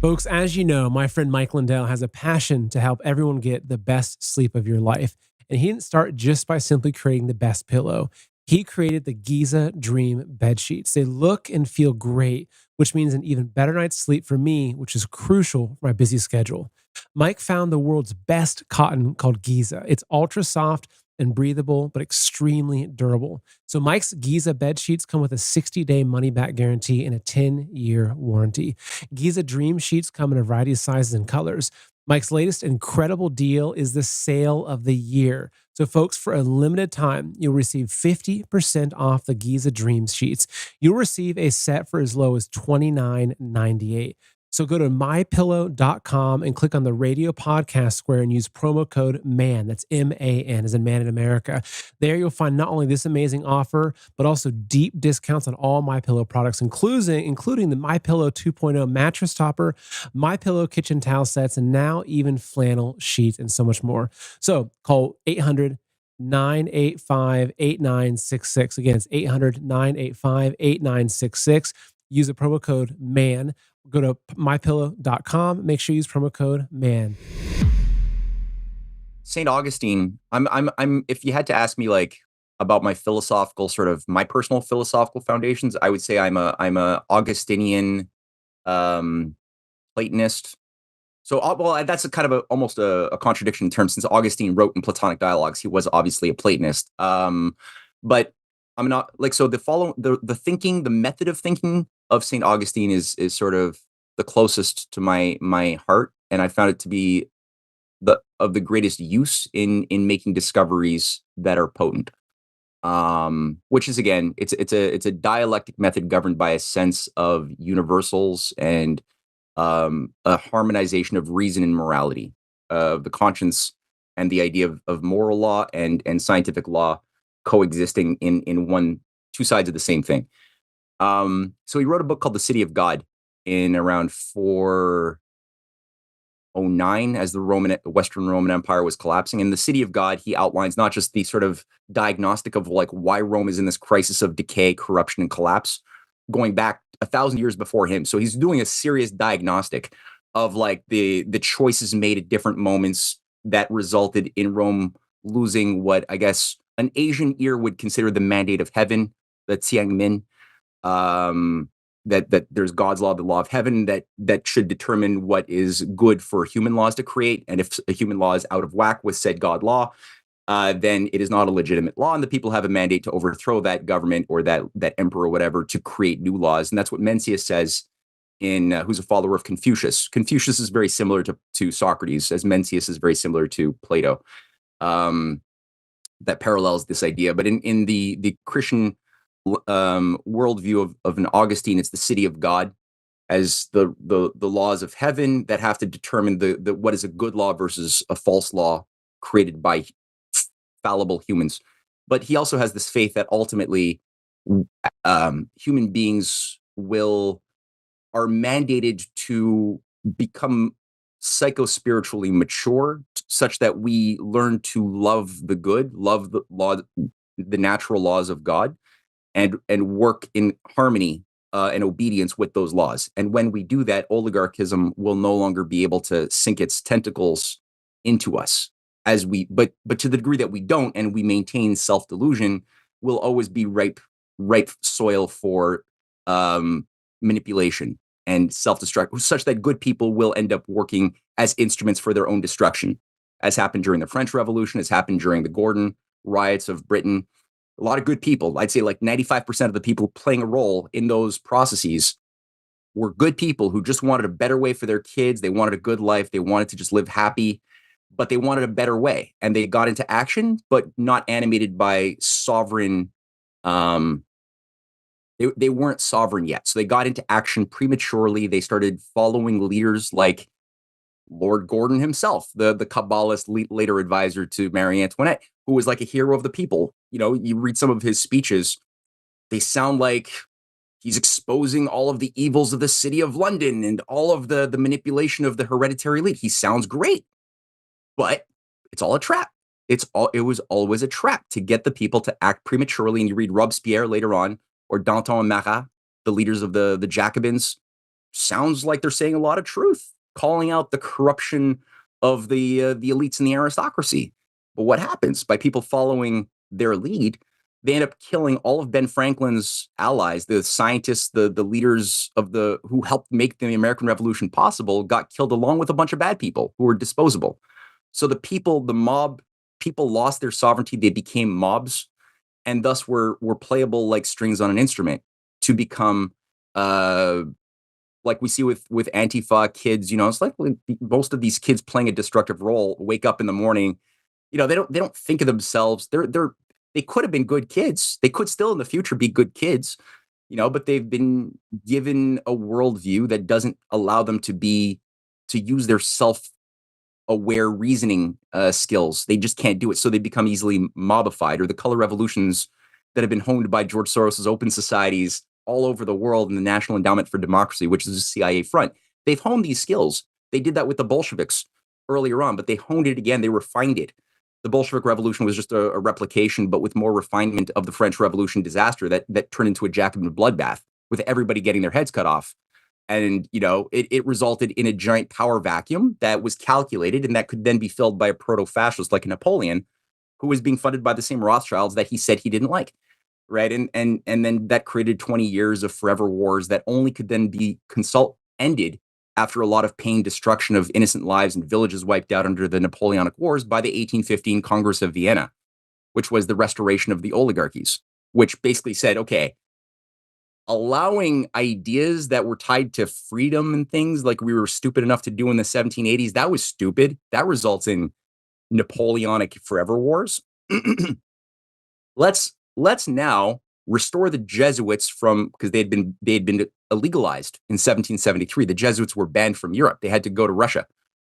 Folks, as you know, my friend Mike Lindell has a passion to help everyone get the best sleep of your life. And he didn't start just by simply creating the best pillow. He created the Giza Dream bed sheets. They look and feel great, which means an even better night's sleep for me, which is crucial for my busy schedule. Mike found the world's best cotton called Giza. It's ultra soft and breathable, but extremely durable. So Mike's Giza bed sheets come with a 60-day money-back guarantee and a 10-year warranty. Giza Dream sheets come in a variety of sizes and colors. Mike's latest incredible deal is the sale of the year. So folks, for a limited time, you'll receive 50% off the Giza Dream sheets. You'll receive a set for as low as $29.98. So go to mypillow.com and click on the radio podcast square and use promo code MAN. That's MAN, as in Man in America. There you'll find not only this amazing offer, but also deep discounts on all MyPillow products, including the MyPillow 2.0 mattress topper, MyPillow kitchen towel sets, and now even flannel sheets and so much more. So call 800-985-8966. Again, it's 800-985-8966. Use the promo code MAN. Go to mypillow.com. Make sure you use promo code MAN. St. Augustine. I'm if you had to ask me like about my personal philosophical foundations, I would say I'm a Augustinian Platonist. So well, that's almost a contradiction in terms, since Augustine wrote in Platonic dialogues, he was obviously a Platonist. But I'm not like, so the thinking, the method of thinking of St. Augustine is sort of the closest to my heart, and I found it to be of the greatest use in making discoveries that are potent. Which is, again, it's a dialectic method governed by a sense of universals and a harmonization of reason and morality, of the conscience and the idea of moral law and scientific law coexisting in two sides of the same thing. So he wrote a book called The City of God in around 409, as the Western Roman Empire was collapsing. In The City of God, he outlines not just the sort of diagnostic of like why Rome is in this crisis of decay, corruption, and collapse, going back 1,000 years before him. So he's doing a serious diagnostic of like the choices made at different moments that resulted in Rome losing what I guess an Asian ear would consider the mandate of heaven, the Tiangmin. That there's God's law, the law of heaven, that should determine what is good for human laws to create. And if a human law is out of whack with said God law, then it is not a legitimate law, and the people have a mandate to overthrow that government or that emperor or whatever to create new laws. And that's what Mencius says who's a follower of Confucius. Confucius is very similar to Socrates, as Mencius is very similar to Plato. That parallels this idea. But in the Christian worldview of an Augustine, it's the city of God as the laws of heaven that have to determine the what is a good law versus a false law created by fallible humans. But he also has this faith that ultimately human beings are mandated to become psycho-spiritually mature such that we learn to love the good, love the law, the natural laws of God, and work in harmony and obedience with those laws. And when we do that, oligarchism will no longer be able to sink its tentacles into us as we, but to the degree that we don't, and we maintain self-delusion, will always be ripe soil for manipulation and self-destruct, such that good people will end up working as instruments for their own destruction, as happened during the French Revolution, as happened during the Gordon riots of Britain. A lot of good people, I'd say like 95% of the people playing a role in those processes were good people who just wanted a better way for their kids. They wanted a good life. They wanted to just live happy, but they wanted a better way. And they got into action, but not animated by sovereign. They weren't sovereign yet. So they got into action prematurely. They started following leaders like Lord Gordon himself, the Cabalist later advisor to Marie Antoinette, who was like a hero of the people. You know, you read some of his speeches, they sound like he's exposing all of the evils of the city of London and all of the manipulation of the hereditary elite. He sounds great, but it's all a trap. It was always a trap to get the people to act prematurely. And you read Robespierre later on, or Danton and Marat, the leaders of the Jacobins, sounds like they're saying a lot of truth, calling out the corruption of the elites and the aristocracy. But what happens by people following their lead? They end up killing all of Ben Franklin's allies, the scientists, the leaders of who helped make the American Revolution possible, got killed along with a bunch of bad people who were disposable. So the mob people lost their sovereignty. They became mobs, and thus were playable like strings on an instrument to become like we see with Antifa kids. You know, it's like most of these kids playing a destructive role wake up in the morning. You know, they don't think of themselves. They could have been good kids. They could still in the future be good kids, you know, but they've been given a worldview that doesn't allow them to use their self-aware reasoning skills. They just can't do it. So they become easily mobified. Or the color revolutions that have been honed by George Soros's open societies all over the world and the National Endowment for Democracy, which is a CIA front. They've honed these skills. They did that with the Bolsheviks earlier on, but they honed it again. They refined it. The Bolshevik Revolution was just a replication, but with more refinement of the French Revolution disaster that turned into a Jacobin bloodbath with everybody getting their heads cut off. And, you know, it resulted in a giant power vacuum that was calculated and that could then be filled by a proto-fascist like Napoleon, who was being funded by the same Rothschilds that he said he didn't like. Right. And then that created 20 years of forever wars that only could then be ended after a lot of pain, destruction of innocent lives and villages wiped out under the Napoleonic Wars by the 1815 Congress of Vienna, which was the restoration of the oligarchies, which basically said, okay, allowing ideas that were tied to freedom and things like we were stupid enough to do in the 1780s, that was stupid. That results in Napoleonic forever wars. Let's now restore the Jesuits because they had been illegalized in 1773. The Jesuits were banned from Europe. They had to go to Russia.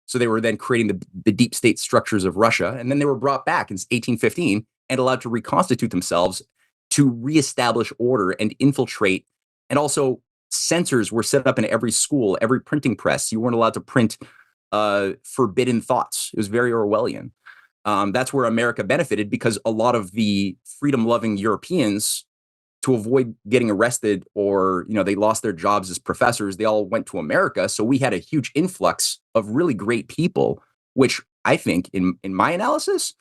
So they were then creating the deep state structures of Russia. And then they were brought back in 1815 and allowed to reconstitute themselves to reestablish order and infiltrate. And also censors were set up in every school, every printing press. You weren't allowed to print forbidden thoughts. It was very Orwellian. That's where America benefited because a lot of the freedom-loving Europeans, to avoid getting arrested or, you know, they lost their jobs as professors, they all went to America. So we had a huge influx of really great people, which I think in my analysis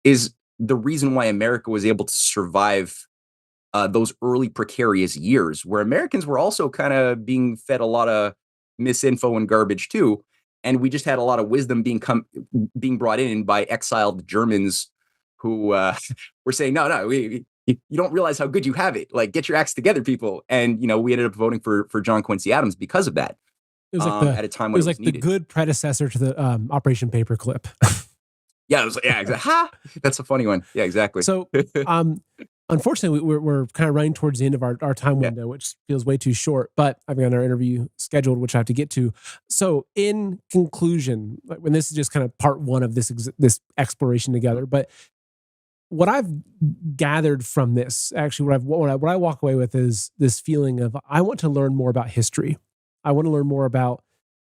is the reason why America was able to survive those early precarious years where Americans were also kind of being fed a lot of misinfo and garbage too. And we just had a lot of wisdom being brought in by exiled Germans who were saying, no, you don't realize how good you have it. Like, get your acts together, people. And, you know, we ended up voting for John Quincy Adams because of that. It was like at a time when it was like needed. The good predecessor to the Operation Paperclip. Yeah, it was. Yeah, exactly. Ha! That's a funny one. Yeah, exactly. So, unfortunately, we're kind of running towards the end of our time window, which feels way too short. But I've got our interview scheduled, which I have to get to. So, in conclusion, when this is just kind of part one of this exploration together, but what I've gathered from this, actually, what I walk away with is this feeling of I want to learn more about history. I want to learn more about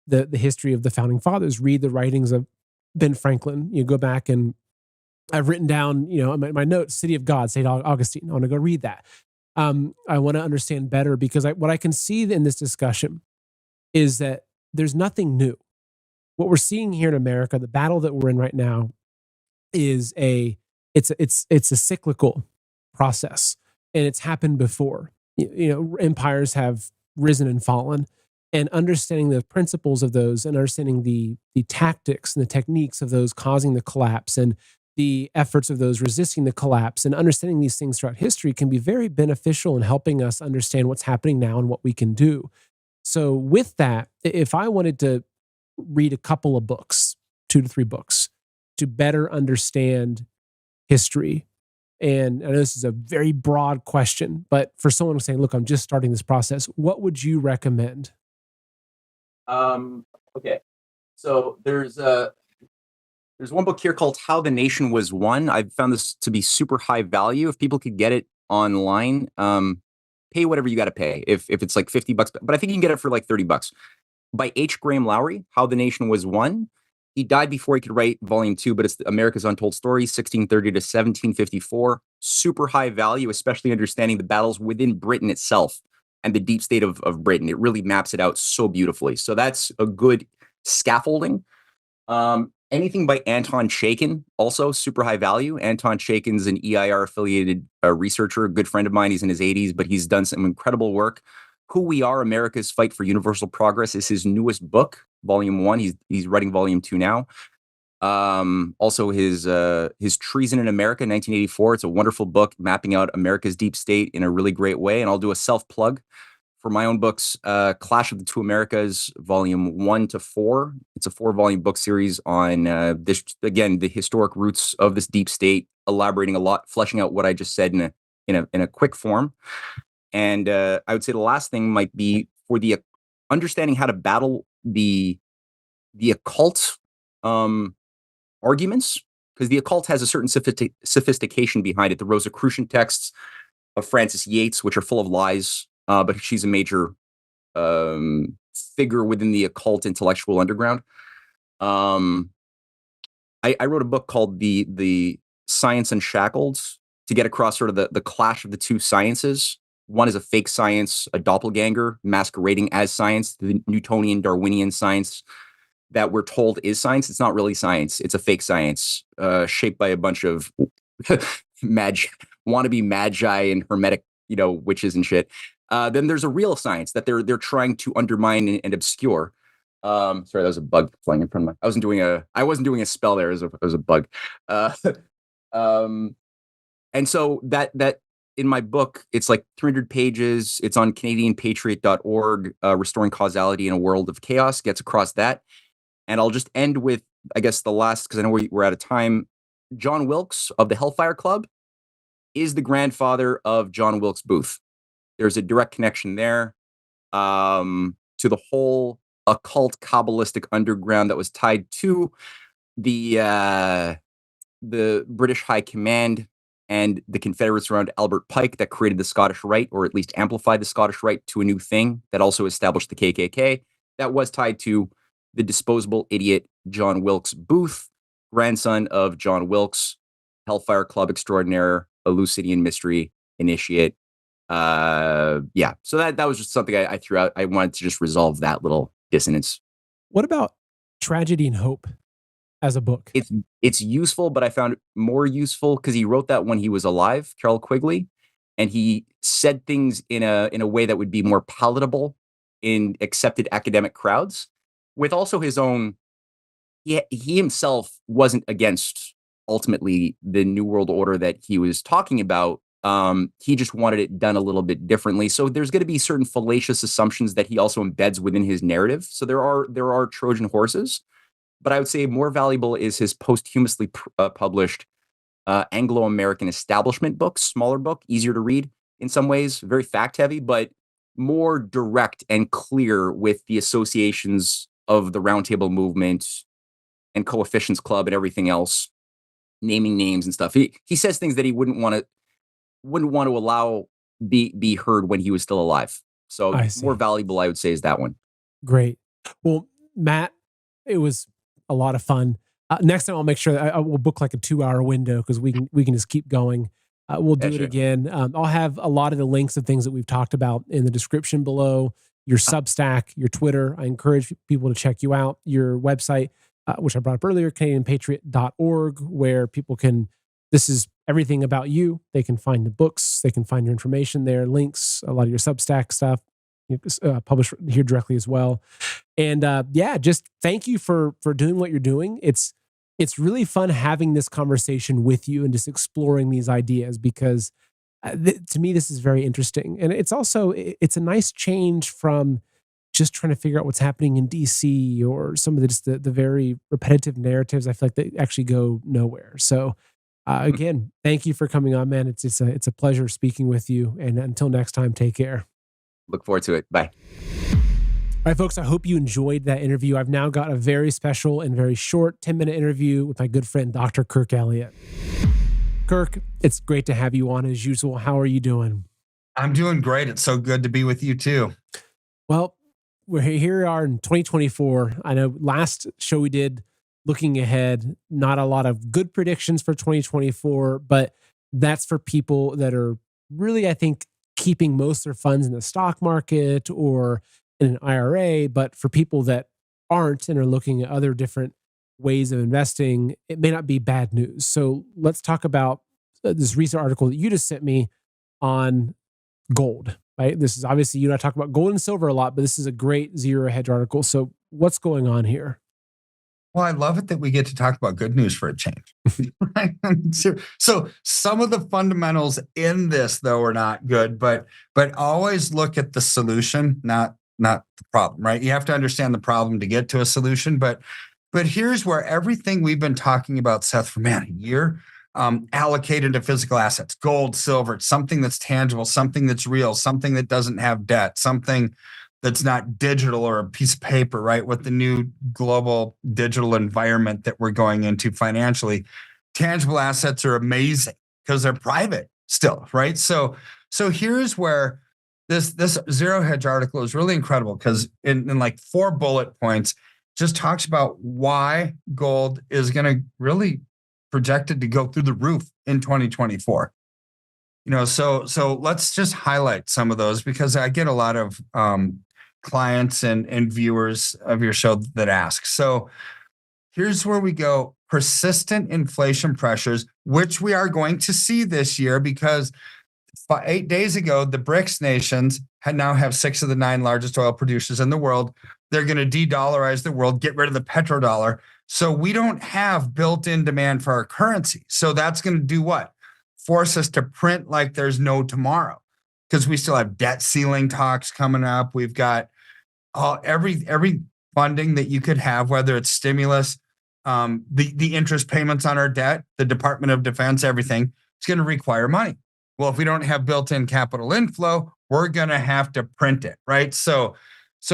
the history of the founding fathers, read the writings of Ben Franklin. You go back, and I've written down, my notes, City of God, St. Augustine. I want to go read that. I want to understand better, because what I can see in this discussion is that there's nothing new. What we're seeing here in America, the battle that we're in right now, is it's a cyclical process, and it's happened before. Empires have risen and fallen, and understanding the principles of those, and understanding the tactics and the techniques of those causing the collapse, and the efforts of those resisting the collapse, and understanding these things throughout history can be very beneficial in helping us understand what's happening now and what we can do. So with that, if I wanted to read a couple of books, 2 to 3 books, to better understand history, and I know this is a very broad question, but for someone who's saying, look, I'm just starting this process, what would you recommend? Okay. So there's one book here called How the Nation Was Won. I've found this to be super high value. If people could get it online, pay whatever you got to pay. If it's like $50, but I think you can get it for like $30. By H. Graham Lowry, How the Nation Was Won. He died before he could write volume 2, but it's America's Untold Story, 1630 to 1754. Super high value, especially understanding the battles within Britain itself and the deep state of Britain. It really maps it out so beautifully. So that's a good scaffolding. Anything by Anton Chaikin, also super high value. Anton Chaikin's an EIR affiliated researcher, a good friend of mine. He's in his 80s, but he's done some incredible work. Who We Are, America's Fight for Universal Progress is his newest book, volume 1. He's writing volume 2 now. Also his Treason in America, 1984. It's a wonderful book mapping out America's deep state in a really great way. And I'll do a self-plug for my own books, Clash of the Two Americas, volume 1 to 4. It's a 4-volume book series on this, again, the historic roots of this deep state, elaborating a lot, fleshing out what I just said in a quick form. And I would say the last thing might be for the understanding how to battle the occult arguments, because the occult has a certain sophistication behind it. The Rosicrucian texts of Francis Yates, which are full of lies, but she's a major figure within the occult intellectual underground. I wrote a book called The Science Unshackled to get across sort of the clash of the two sciences. One is a fake science, a doppelganger masquerading as science, the Newtonian Darwinian science that we're told is science. It's not really science. It's a fake science shaped by a bunch of wannabe magi and hermetic, witches and shit. Then there's a real science that they're trying to undermine and obscure. Sorry, that was a bug flying in front of my. I wasn't doing a spell there. It was a bug. And so that in my book, it's like 300 pages. It's on CanadianPatriot.org. Restoring Causality in a World of Chaos gets across that. And I'll just end with, I guess, the last, because I know we're out of time. John Wilkes of the Hellfire Club is the grandfather of John Wilkes Booth. There's a direct connection there to the whole occult Kabbalistic underground that was tied to the British High Command and the Confederates around Albert Pike that created the Scottish Rite, or at least amplified the Scottish Rite to a new thing that also established the KKK. That was tied to the disposable idiot John Wilkes Booth, grandson of John Wilkes, Hellfire Club extraordinaire, Eleusinian mystery initiate. So that was just something I threw out. I wanted to just resolve that little dissonance. What about Tragedy and Hope as a book? It's useful, but I found it more useful because he wrote that when he was alive, Carroll Quigley, and he said things in a way that would be more palatable in accepted academic crowds, with also his own. He himself wasn't against ultimately the New World Order that he was talking about. He just wanted it done a little bit differently. So there's going to be certain fallacious assumptions that he also embeds within his narrative. So there are Trojan horses, but I would say more valuable is his posthumously published Anglo-American establishment book, smaller book, easier to read in some ways, very fact heavy, but more direct and clear with the associations of the Roundtable movement and Coefficients Club and everything else, naming names and stuff. He says things that he wouldn't want to allow be heard when he was still alive. So more valuable, I would say, is that one. Great. Well, Matt, it was a lot of fun. Next time I'll make sure that I will book like a 2-hour window because we can just keep going. We'll do Yeah, it sure. again. I'll have a lot of the links of things that we've talked about in the description below. Your Substack, your Twitter. I encourage people to check you out. Your website, which I brought up earlier, CanadianPatriot.org, where people can. This is everything about you. They can find the books. They can find your information there, links, a lot of your Substack stuff. Published here directly as well. And yeah, just thank you for doing what you're doing. It's really fun having this conversation with you and just exploring these ideas because to me this is very interesting. And it's also it's a nice change from just trying to figure out what's happening in DC or some of the very repetitive narratives I feel like they actually go nowhere. So again, thank you for coming on, man. It's a pleasure speaking with you. And until next time, take care. Look forward to it. Bye. All right, folks, I hope you enjoyed that interview. I've now got a very special and very short 10-minute interview with my good friend, Dr. Kirk Elliott. Kirk, it's great to have you on as usual. How are you doing? I'm doing great. It's so good to be with you too. Well, here we are in 2024. I know last show we did looking ahead, not a lot of good predictions for 2024, but that's for people that are really, I think, keeping most of their funds in the stock market or in an IRA. But for people that aren't and are looking at other different ways of investing, it may not be bad news. So let's talk about this recent article that you just sent me on gold, right? This is obviously, you and I talk about gold and silver a lot, but this is a great zero hedge article. So what's going on here? Well, I love it that we get to talk about good news for a change. Right? So some of the fundamentals in this, though, are not good, but always look at the solution, not the problem, right? You have to understand the problem to get to a solution. But here's where everything we've been talking about, Seth, for a year, allocated to physical assets, gold, silver, something that's tangible, something that's real, something that doesn't have debt, something that's not digital or a piece of paper, right? With the new global digital environment that we're going into financially, tangible assets are amazing because they're private still, right? So here's where this zero hedge article is really incredible because in like 4 bullet points, just talks about why gold is going to really projected to go through the roof in 2024. So let's just highlight some of those because I get a lot of clients and viewers of your show that ask. So here's where we go. Persistent inflation pressures, which we are going to see this year because 8 days ago, the BRICS nations now have 6 of the 9 largest oil producers in the world. They're going to de-dollarize the world, get rid of the petrodollar. So we don't have built-in demand for our currency. So that's going to do what? Force us to print like there's no tomorrow because we still have debt ceiling talks coming up. We've got every funding that you could have, whether it's stimulus, the interest payments on our debt, the Department of Defense, everything, it's going to require money. Well, if we don't have built-in capital inflow, we're going to have to print it, right? So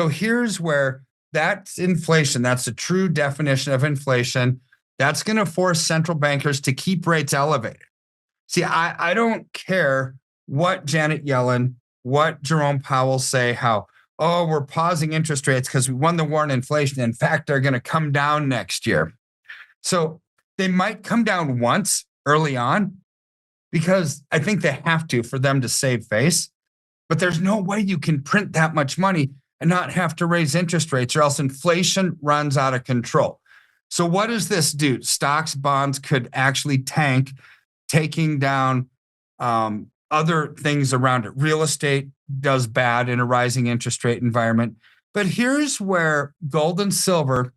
here's where that's inflation. That's the true definition of inflation. That's going to force central bankers to keep rates elevated. See, I don't care what Janet Yellen, what Jerome Powell say, we're pausing interest rates because we won the war on inflation. In fact, they're going to come down next year. So they might come down once early on because I think they have to for them to save face. But there's no way you can print that much money and not have to raise interest rates or else inflation runs out of control. So what does this do? Stocks, bonds could actually tank, taking down other things around it. Real estate does bad in a rising interest rate environment. But here's where gold and silver,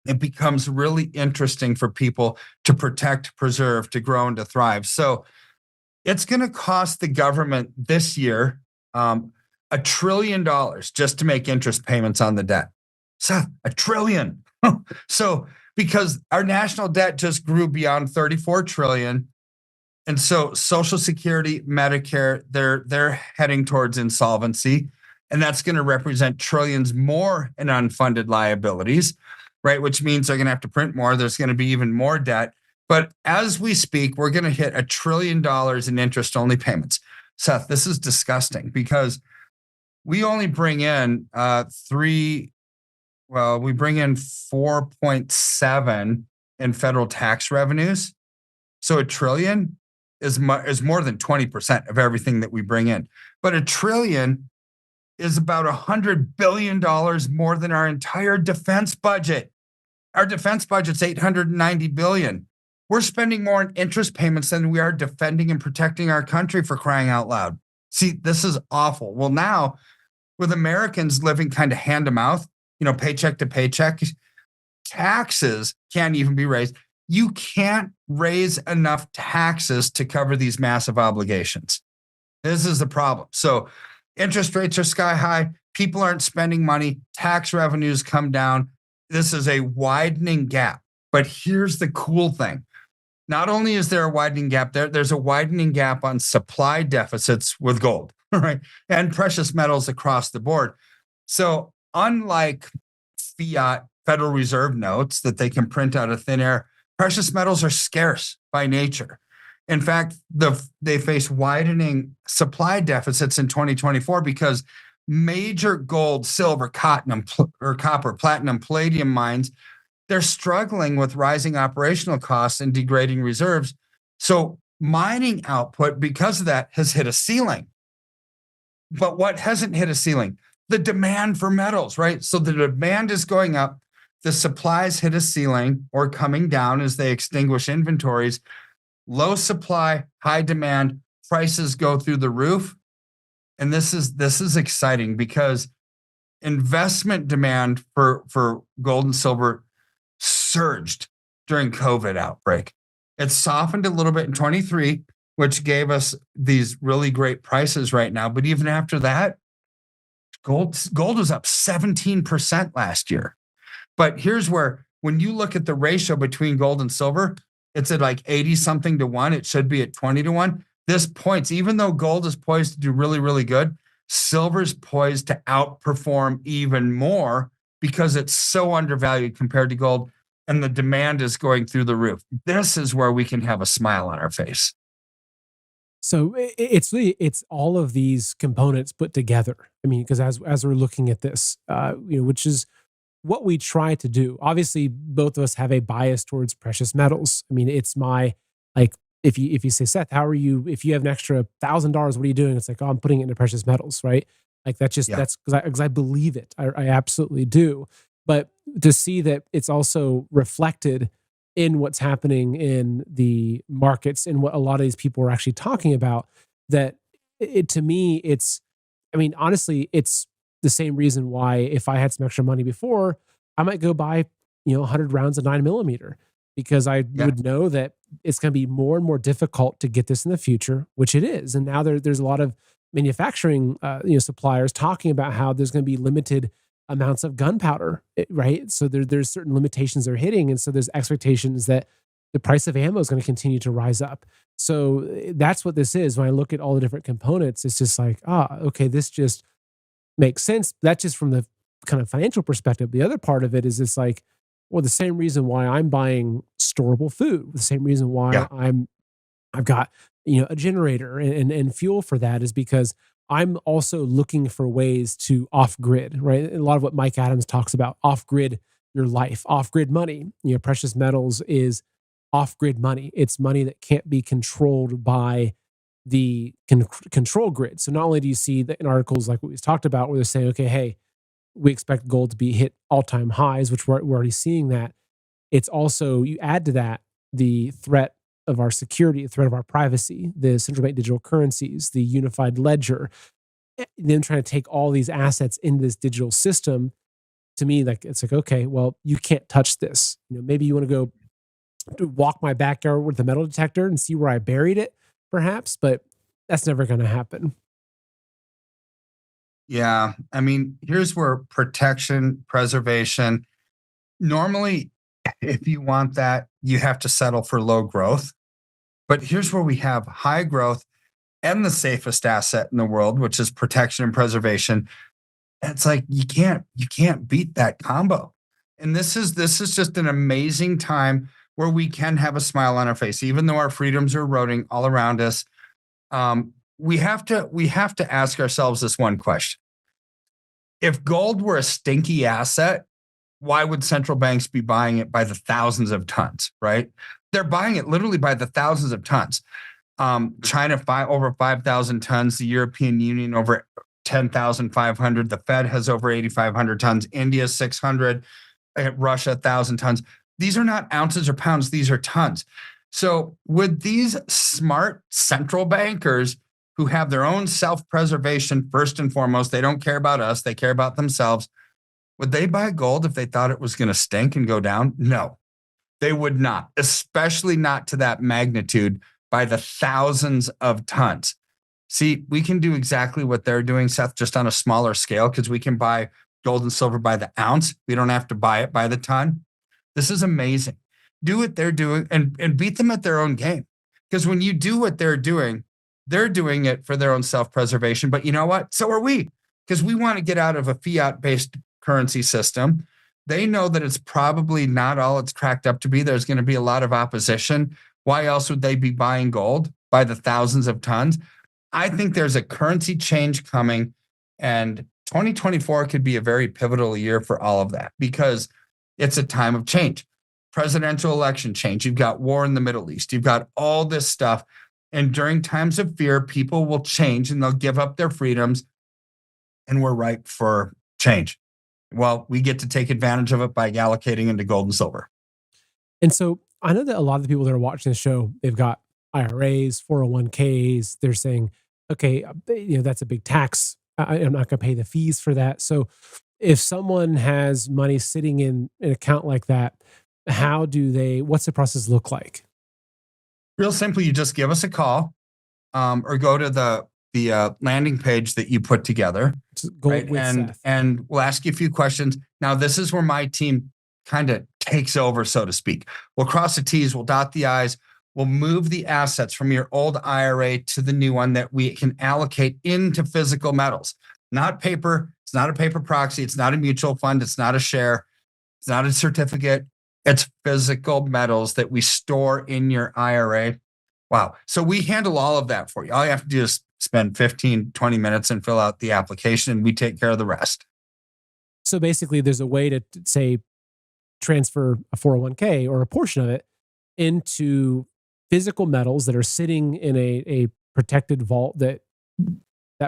it becomes really interesting for people to protect, preserve, to grow, and to thrive. So it's going to cost the government this year $1 trillion just to make interest payments on the debt. Seth, $1 trillion. So because our national debt just grew beyond 34 trillion. And so Social Security, Medicare, they're heading towards insolvency. And that's going to represent trillions more in unfunded liabilities, right? Which means they're going to have to print more. There's going to be even more debt. But as we speak, we're going to hit $1 trillion in interest-only payments. Seth, this is disgusting because we only bring in Well, we bring in 4.7 in federal tax revenues. So $1 trillion is more than 20% of everything that we bring in. But $1 trillion is about $100 billion more than our entire defense budget. Our defense budget's $890 billion. We're spending more on interest payments than we are defending and protecting our country, for crying out loud. See, this is awful. Well, now with Americans living kind of hand to mouth, paycheck to paycheck, taxes can't even be raised. You can't raise enough taxes to cover these massive obligations. This is the problem. So interest rates are sky high. People aren't spending money. Tax revenues come down. This is a widening gap. But here's the cool thing. Not only is there a widening gap there's a widening gap on supply deficits with gold, right? And precious metals across the board. So unlike fiat Federal Reserve notes that they can print out of thin air, precious metals are scarce by nature. In fact, they face widening supply deficits in 2024 because major gold, silver, copper, platinum, palladium mines, they're struggling with rising operational costs and degrading reserves. So mining output, because of that, has hit a ceiling. But what hasn't hit a ceiling? The demand for metals, right? So the demand is going up. The supplies hit a ceiling or coming down as they extinguish inventories. Low supply, high demand, prices go through the roof. And this is exciting because investment demand for gold and silver surged during COVID outbreak. It softened a little bit in 23, which gave us these really great prices right now. But even after that, gold was up 17% last year. But here's where, when you look at the ratio between gold and silver, it's at like 80 something to 1. It should be at 20 to 1. This points, even though gold is poised to do really, really good, silver's poised to outperform even more because it's so undervalued compared to gold, and the demand is going through the roof. This is where we can have a smile on our face. So it's all of these components put together. I mean, because as we're looking at this, which is what we try to do. Obviously, both of us have a bias towards precious metals. I mean, it's my, like, if you say, Seth, how are you? If you have an extra $1,000, what are you doing? It's like, oh, I'm putting it into precious metals, right? Like that's because I believe it. I absolutely do. But to see that it's also reflected in what's happening in the markets and what a lot of these people are actually talking about, that to me, honestly, it's the same reason why if I had some extra money before, I might go buy, 100 rounds of 9mm, because I would know that it's going to be more and more difficult to get this in the future, which it is. And now there's a lot of manufacturing, suppliers talking about how there's going to be limited amounts of gunpowder, right? So there's certain limitations they're hitting. And so there's expectations that the price of ammo is going to continue to rise up. So that's what this is. When I look at all the different components, it's just like, okay, this just makes sense. That's just from the kind of financial perspective. The other part of it is it's like, well, the same reason why I'm buying storable food, the same reason why I've got, a generator and fuel for that is because I'm also looking for ways to off-grid, right? A lot of what Mike Adams talks about, off-grid your life, off-grid money. Precious metals is off-grid money. It's money that can't be controlled by the control grid. So not only do you see that in articles like what we talked about, where they're saying, okay, hey, we expect gold to be hit all-time highs, which we're already seeing that. It's also, you add to that the threat of our security, the threat of our privacy, the central bank digital currencies, the unified ledger, them trying to take all these assets in this digital system. To me, like, it's like, okay, well, you can't touch this. Maybe you want to go walk my backyard with a metal detector and see where I buried it, perhaps, but that's never going to happen. Yeah. I mean, here's where protection, preservation, normally, if you want that, you have to settle for low growth. But here's where we have high growth and the safest asset in the world, which is protection and preservation. And it's like, you can't beat that combo. And this is just an amazing time where we can have a smile on our face, even though our freedoms are eroding all around us. We have to ask ourselves this one question. If gold were a stinky asset, why would central banks be buying it by the thousands of tons, right? They're buying it literally by the thousands of tons. China over 5,000 tons, the European Union over 10,500, the Fed has over 8,500 tons, India 600, Russia 1,000 tons. These are not ounces or pounds, these are tons. So would these smart central bankers who have their own self-preservation first and foremost, they don't care about us, they care about themselves, would they buy gold if they thought it was going to stink and go down? No, they would not, especially not to that magnitude by the thousands of tons. See, we can do exactly what they're doing, Seth, just on a smaller scale, because we can buy gold and silver by the ounce. We don't have to buy it by the ton. This is amazing. Do what they're doing and beat them at their own game. Because when you do what they're doing it for their own self-preservation. But you know what? So are we, because we want to get out of a fiat-based currency system. They know that it's probably not all it's cracked up to be. There's going to be a lot of opposition. Why else would they be buying gold by the thousands of tons? I think there's a currency change coming, and 2024 could be a very pivotal year for all of that because it's a time of change. Presidential election change. You've got war in the Middle East. You've got all this stuff. And during times of fear, people will change and they'll give up their freedoms, and we're ripe for change. Well, we get to take advantage of it by allocating into gold and silver. And so I know that a lot of the people that are watching the show, they've got IRAs, 401ks. They're saying, okay, that's a big tax. I'm not going to pay the fees for that. So if someone has money sitting in an account like that, what's the process look like? Real simple. You just give us a call or go to the landing page that you put together. Gold with Seth. And we'll ask you a few questions. Now, this is where my team kind of takes over, so to speak. We'll cross the T's, we'll dot the I's, we'll move the assets from your old IRA to the new one that we can allocate into physical metals, not paper. It's not a paper proxy. It's not a mutual fund. It's not a share. It's not a certificate. It's physical metals that we store in your IRA. Wow. So we handle all of that for you. All you have to do is spend 15, 20 minutes and fill out the application, and we take care of the rest. So basically, there's a way to, say, transfer a 401k or a portion of it into physical metals that are sitting in a protected vault that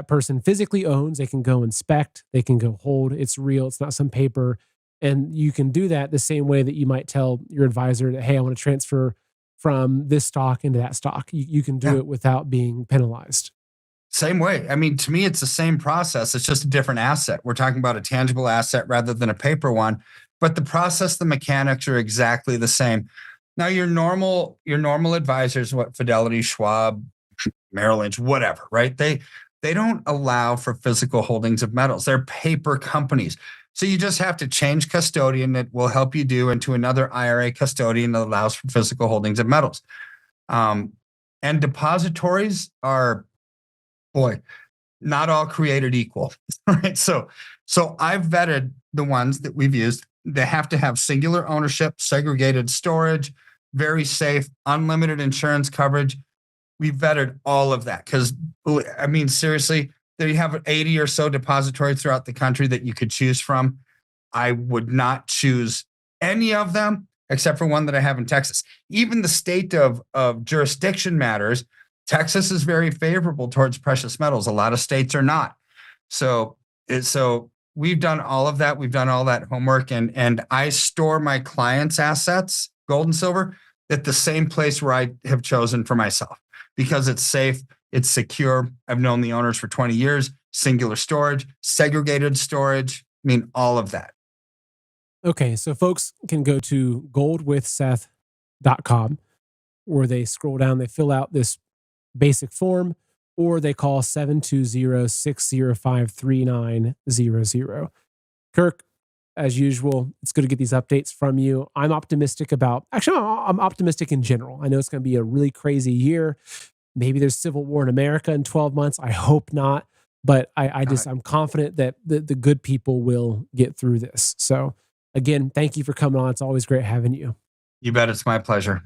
person physically owns. They can go inspect, they can go hold. It's real. It's not some paper. And you can do that the same way that you might tell your advisor that, hey, I want to transfer from this stock into that stock. You can do it without being penalized. Same way. I mean, to me, it's the same process. It's just a different asset. We're talking about a tangible asset rather than a paper one. But the process, the mechanics are exactly the same. Now, your normal advisors, what Fidelity, Schwab, Merrill Lynch, whatever, right? They don't allow for physical holdings of metals. They're paper companies. So you just have to change custodian that will help you do into another IRA custodian that allows for physical holdings of metals. And depositories are, not all created equal, right? So I've vetted the ones that we've used. They have to have singular ownership, segregated storage, very safe, unlimited insurance coverage. We've vetted all of that because, I mean, seriously, there you have 80 or so depositories throughout the country that you could choose from. I would not choose any of them except for one that I have in Texas. Even the state of jurisdiction matters. Texas is very favorable towards precious metals. A lot of states are not. So we've done all of that. We've done all that homework, and I store my clients' assets, gold and silver, at the same place where I have chosen for myself because it's safe, it's secure. I've known the owners for 20 years, singular storage, segregated storage. I mean, all of that. Okay, so folks can go to goldwithseth.com where they scroll down, they fill out this basic form, or they call 720-605-3900. Kirk, as usual, it's good to get these updates from you. I'm optimistic I'm optimistic in general. I know it's going to be a really crazy year. Maybe there's civil war in America in 12 months. I hope not. But I'm confident that the good people will get through this. So again, thank you for coming on. It's always great having you. You bet. It's my pleasure.